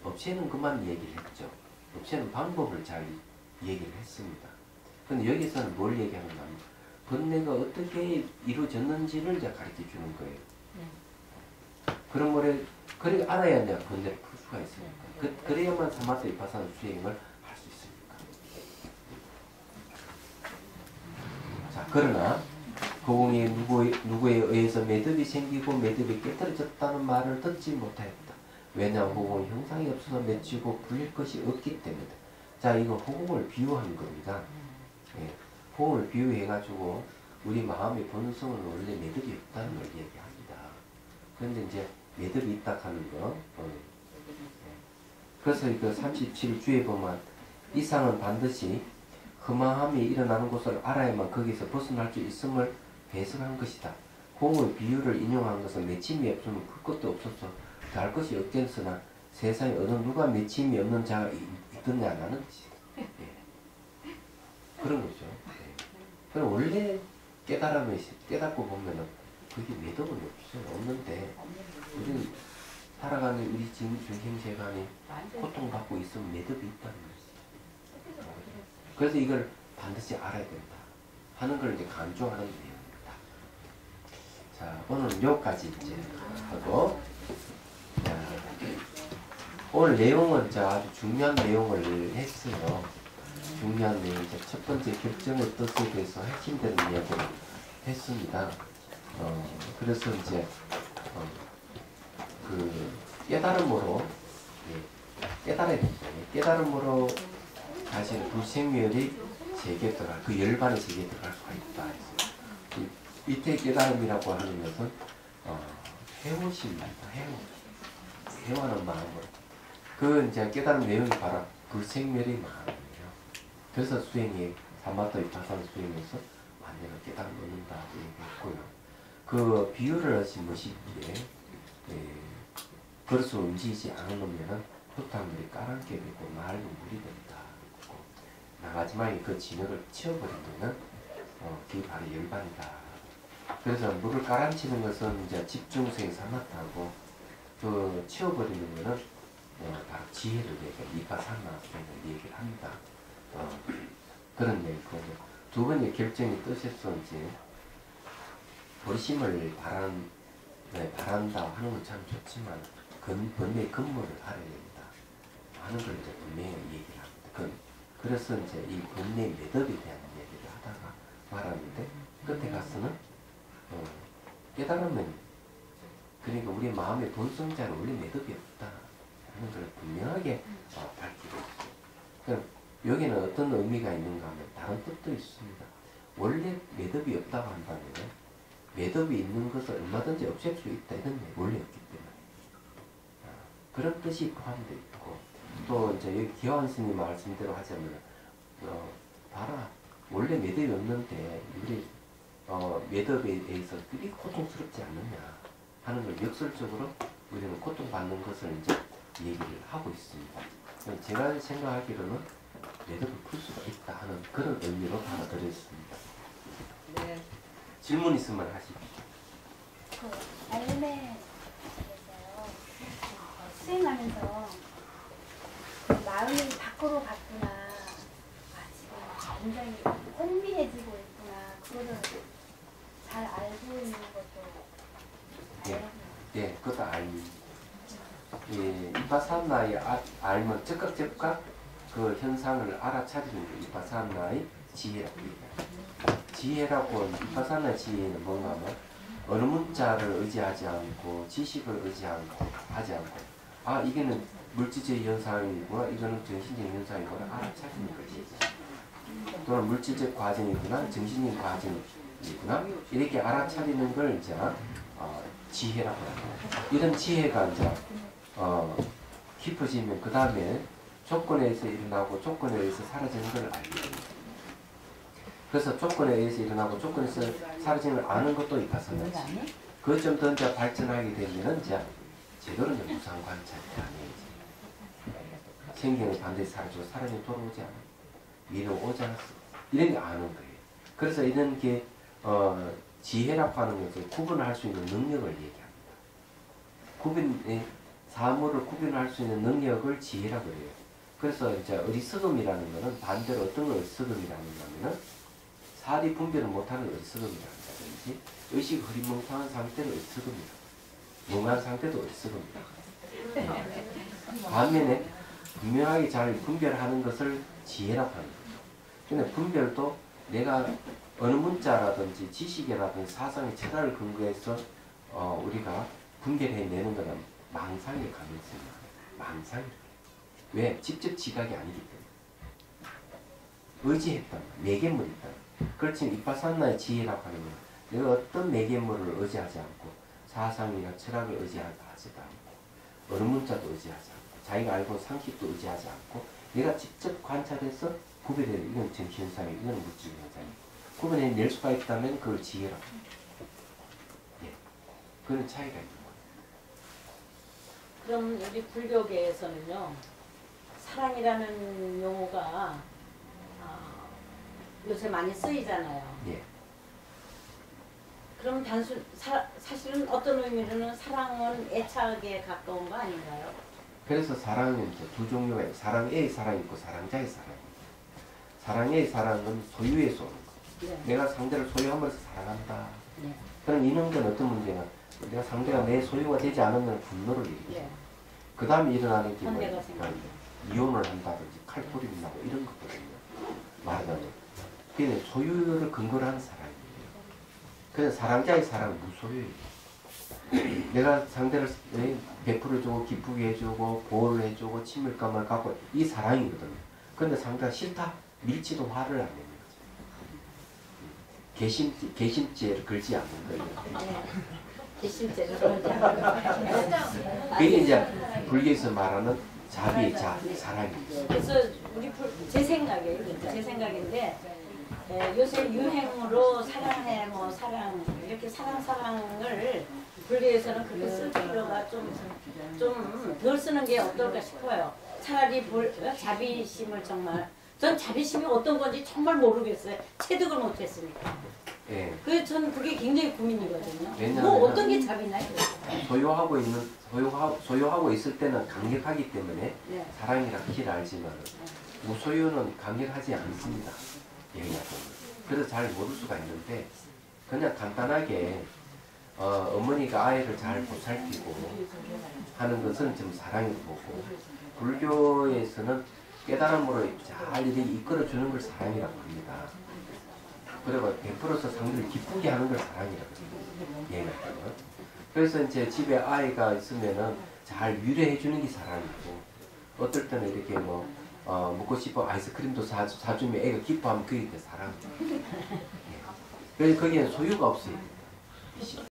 없애는 것만 얘기를 했죠. 없애는 방법을 잘 얘기를 했습니다. 그런데 여기서는 뭘 얘기하는가 하면 번뇌가 어떻게 이루어졌는지를 이제 가르쳐 주는 거예요. 그런 거를 그래 알아야 내가 번뇌를 풀 수가 있으니까. 그래야만 사마타 위파사나 수행을 할 수 있으니까. 자, 그러나 고공이 누구에 의해서 매듭이 생기고 매듭이 깨뜨려졌다는 말을 듣지 못하였다. 왜냐하면 호공이 형상이 없어서 맺히고 불릴 것이 없기 때문에. 자, 이거 호공을 비유한 겁니다. 예, 호공을 비유해가지고 우리 마음의 본성은 원래 매듭이 없다는 걸 얘기합니다. 그런데 이제 매듭이 있다 하는 거. 그래서 그 37주에 보면 이상은 반드시 흠화함이 일어나는 것을 알아야만 거기서 벗어날 수 있음을 해석한 것이다. 공의 비유를 인용한 것은 맺힘이 없으면 풀 것도 없어서 달 것이 없겠으나 세상에 어느 누가 맺힘이 없는 자가 있느냐 나는 예. 그런 거죠. 예. 그럼 원래 깨닫고 보면은 그게 매듭은 없어요. 없는데 우리는 살아가는 우리 중생세간에 고통받고 있으면 매듭이 있다는 거지. 그래서 이걸 반드시 알아야 된다 하는 걸 이제 강조하는 내용입니다. 자, 오늘은 여기까지 이제 하고, 자, 오늘 내용은 아주 중요한 내용을 했어요. 중요한 내용, 첫 번째 결정의 뜻에 대해서 핵심되는 이야기를 했습니다. 그래서 이제 그 깨달음으로 깨달아야 된다. 깨달음으로 사실 불생멸이 세계 들어갈, 그 열반의 세계에 들어갈 수가 있다. 그 밑에 깨달음이라고 하는 것은 해오심입니다. 해오하는 마음으로. 그 이제 깨달음 내용이 바로 불생멸의 마음이에요. 그래서 수행이 사마타 위파사나 수행에서 완전한 깨달음 얻는다 얘기했고요. 그 비유를 하신 것이 그릇을 움직이지 않으면은 흙탕물이 까맣게 되고 맑은 물이 된다. 마지막에 그 진흙을 치워버리면은 그게 바로 열반이다. 그래서 물을 깔아치는 것은 이제 집중성이 사마타하고 그 치워버리는 것은 바로 지혜를 위파사나 수행을 얘기를 합니다. 그런 얘기고 두 번째 결정이 뜻에서 이제 버리심을 바란다 하는 건 참 좋지만 번뇌의 근본을 알아야 된다 하는 걸 이제 분명히 얘기를 합니다. 그래서 이제 이 번뇌의 매듭에 대한 얘기를 하다가 말하는데 끝에 가서는 깨달으면 그러니까 우리 마음의 본성자는 원래 매듭이 없다 하는 걸 분명하게 밝히고 있어요. 그럼 여기는 어떤 의미가 있는가 하면 다른 뜻도 있습니다. 원래 매듭이 없다고 한다면 매듭이 있는 것을 얼마든지 없앨 수 있다 이런 얘기 원래 없기 때문에 그런 뜻이 포함되어 있고 또 이제 여기 기화원 스님 말씀대로 하자면 봐라 원래 매듭이 없는데 우리 매듭에 대해서 그리 고통스럽지 않느냐 하는 걸 역설적으로 우리는 고통받는 것을 이제 얘기를 하고 있습니다. 제가 생각하기로는 매듭을 풀 수가 있다 하는 그런 의미로 받아들였습니다. 네. 질문 있으면 하십시오. 그 알매에서요 수행하면서 그 마음이 밖으로 갔구나, 지금 굉장히 혼미해지고 있구나, 그거를 잘 알고 있는 것도 예, 그것도 알립니다. 예, 이파사나의 알면 즉각 그 현상을 알아차리는 게 이파사나의 지혜라고 얘기합니다. 지혜라고 이파사나의 지혜는 뭔가 하면 어느 문자를 의지하지 않고 지식을 하지 않고 이게는 물질적 현상이구나 이거는 정신적 현상이구나 알아차리는 것이지. 또는 물질적 과정이구나 정신적 과정이구나 이렇게 알아차리는 걸 이제 지혜라고 합니다. 이런 지혜가 이제 깊어지면 그 다음에 조건에 의해서 일어나고 조건에 의해서 사라지는 걸 알게 됩니다. 그래서 조건에 의해서 일어나고 조건에서 사라지는 걸 아는 것도 이파사나지. 그것 좀 더 이제 발전하게 되면은 이제 제대로 이제 무상 관찰이 아니지. 생기는 반드시 사라지고 사람이 돌아오지 않아. 미래로 오지 않았어. 이런 게 아는 거예요. 그래서 이런 게 지혜라고 하는 것을 구분할 수 있는 능력을 얘기합니다. 사물을 구분할 수 있는 능력을 지혜라고 그래요. 그래서 이제 어리석음이라는 것은 반대로 어떤 걸 어리석음이라는 거냐면은 사리 분별을 못하는 어리석음이라는 거든지 의식 흐리멍텅한 상태는 어리석음이다. 멍한 상태도 있을 겁니다. 반면에 분명하게 잘 분별하는 것을 지혜라고 하는 거죠. 근데 분별도 내가 어느 문자라든지 지식이라든지 사상의 철학을 근거해서 우리가 분별해내는 것은 망상의 가능성이 많아요. 망상이. 왜? 직접 지각이 아니기 때문에. 의지했단 말이야. 매개물이 있단 말이야. 그렇지만 이파산나의 지혜라고 하는 건 내가 어떤 매개물을 의지하지 않고 사상이나 철학을 의지하지도 않고 어느 문자도 의지하지 않고 자기가 알고 상식도 의지하지 않고 내가 직접 관찰해서 구별해야 이건 정신현상이 이건 물질 현상이 구분해낼 수가 있다면 그걸 지혜라고 합니다. 예. 그런 차이가 있는 거예요. 그럼 우리 불교계에서는요, 사랑이라는 용어가 요새 많이 쓰이잖아요. 예. 그럼 사실은 어떤 의미로는 사랑은 애착에 가까운 거 아닌가요? 그래서 사랑은 이제 두 종류가 있어요. 사랑의 사랑이 있고 사랑자의 사랑입니다. 사랑의 사랑은 소유에서 오는 거. 네. 내가 상대를 소유하면서 사랑한다. 네. 그럼 이 문제는 어떤 문제가 내가 상대가 내 소유가 되지 않으면 분노를 일으키죠. 네. 그 다음에 일어나는 게 현대가 뭐예요? 생깁니다. 이혼을 한다든지 칼포림이 나고 이런 것거든요. 말하자면. 그게 소유를 근거로 하는 사랑이에요. 그래서 사랑자의 사랑은 무소유예요. 내가 상대를 베풀어주고 기쁘게 해주고 보호를 해주고 친밀감을 갖고 이 사랑이거든요. 그런데 상대가 싫다? 밀지도 화를 안 내는 거죠. 개심죄를 걸지 않는 거예요. 네. 개심죄를 걸지 않는 그게 이제 불교에서 말하는 자비의 사랑이죠. 그래서 제 생각이에요. 제 생각인데 요새 유행으로 사랑해 뭐 사랑 이렇게 사랑을 불교에서는 그렇게 쓸 필요가 좀 덜 쓰는 게 어떨까 싶어요. 차라리 자비심을 정말 전 자비심이 어떤 건지 정말 모르겠어요. 체득을 못했으니까. 예. 그래서 저는 그게 굉장히 고민이거든요. 왜냐하면 뭐 어떤 게 자비나요? 소유하고 있을 때는 강력하기 때문에 네. 사랑이라 길을 알지만 무소유는 강력하지 않습니다. 얘기하면. 그래서 잘 모를 수가 있는데 그냥 간단하게 어머니가 아이를 잘 보살피고 하는 것은 좀 사랑이라고 보고 불교에서는 깨달음으로 잘 이렇게 이끌어주는 걸 사랑이라고 합니다. 그리고 베풀어서 상대를 기쁘게 하는 걸 사랑이라고 합니다. 얘기하면. 그래서 이제 집에 아이가 있으면은 잘 유래해주는 게 사랑이고 어떨 때는 이렇게 먹고 싶어 아이스크림도 사주면 애가 기뻐하면 그게 사랑. 그래서 거기에 소유가 없어요.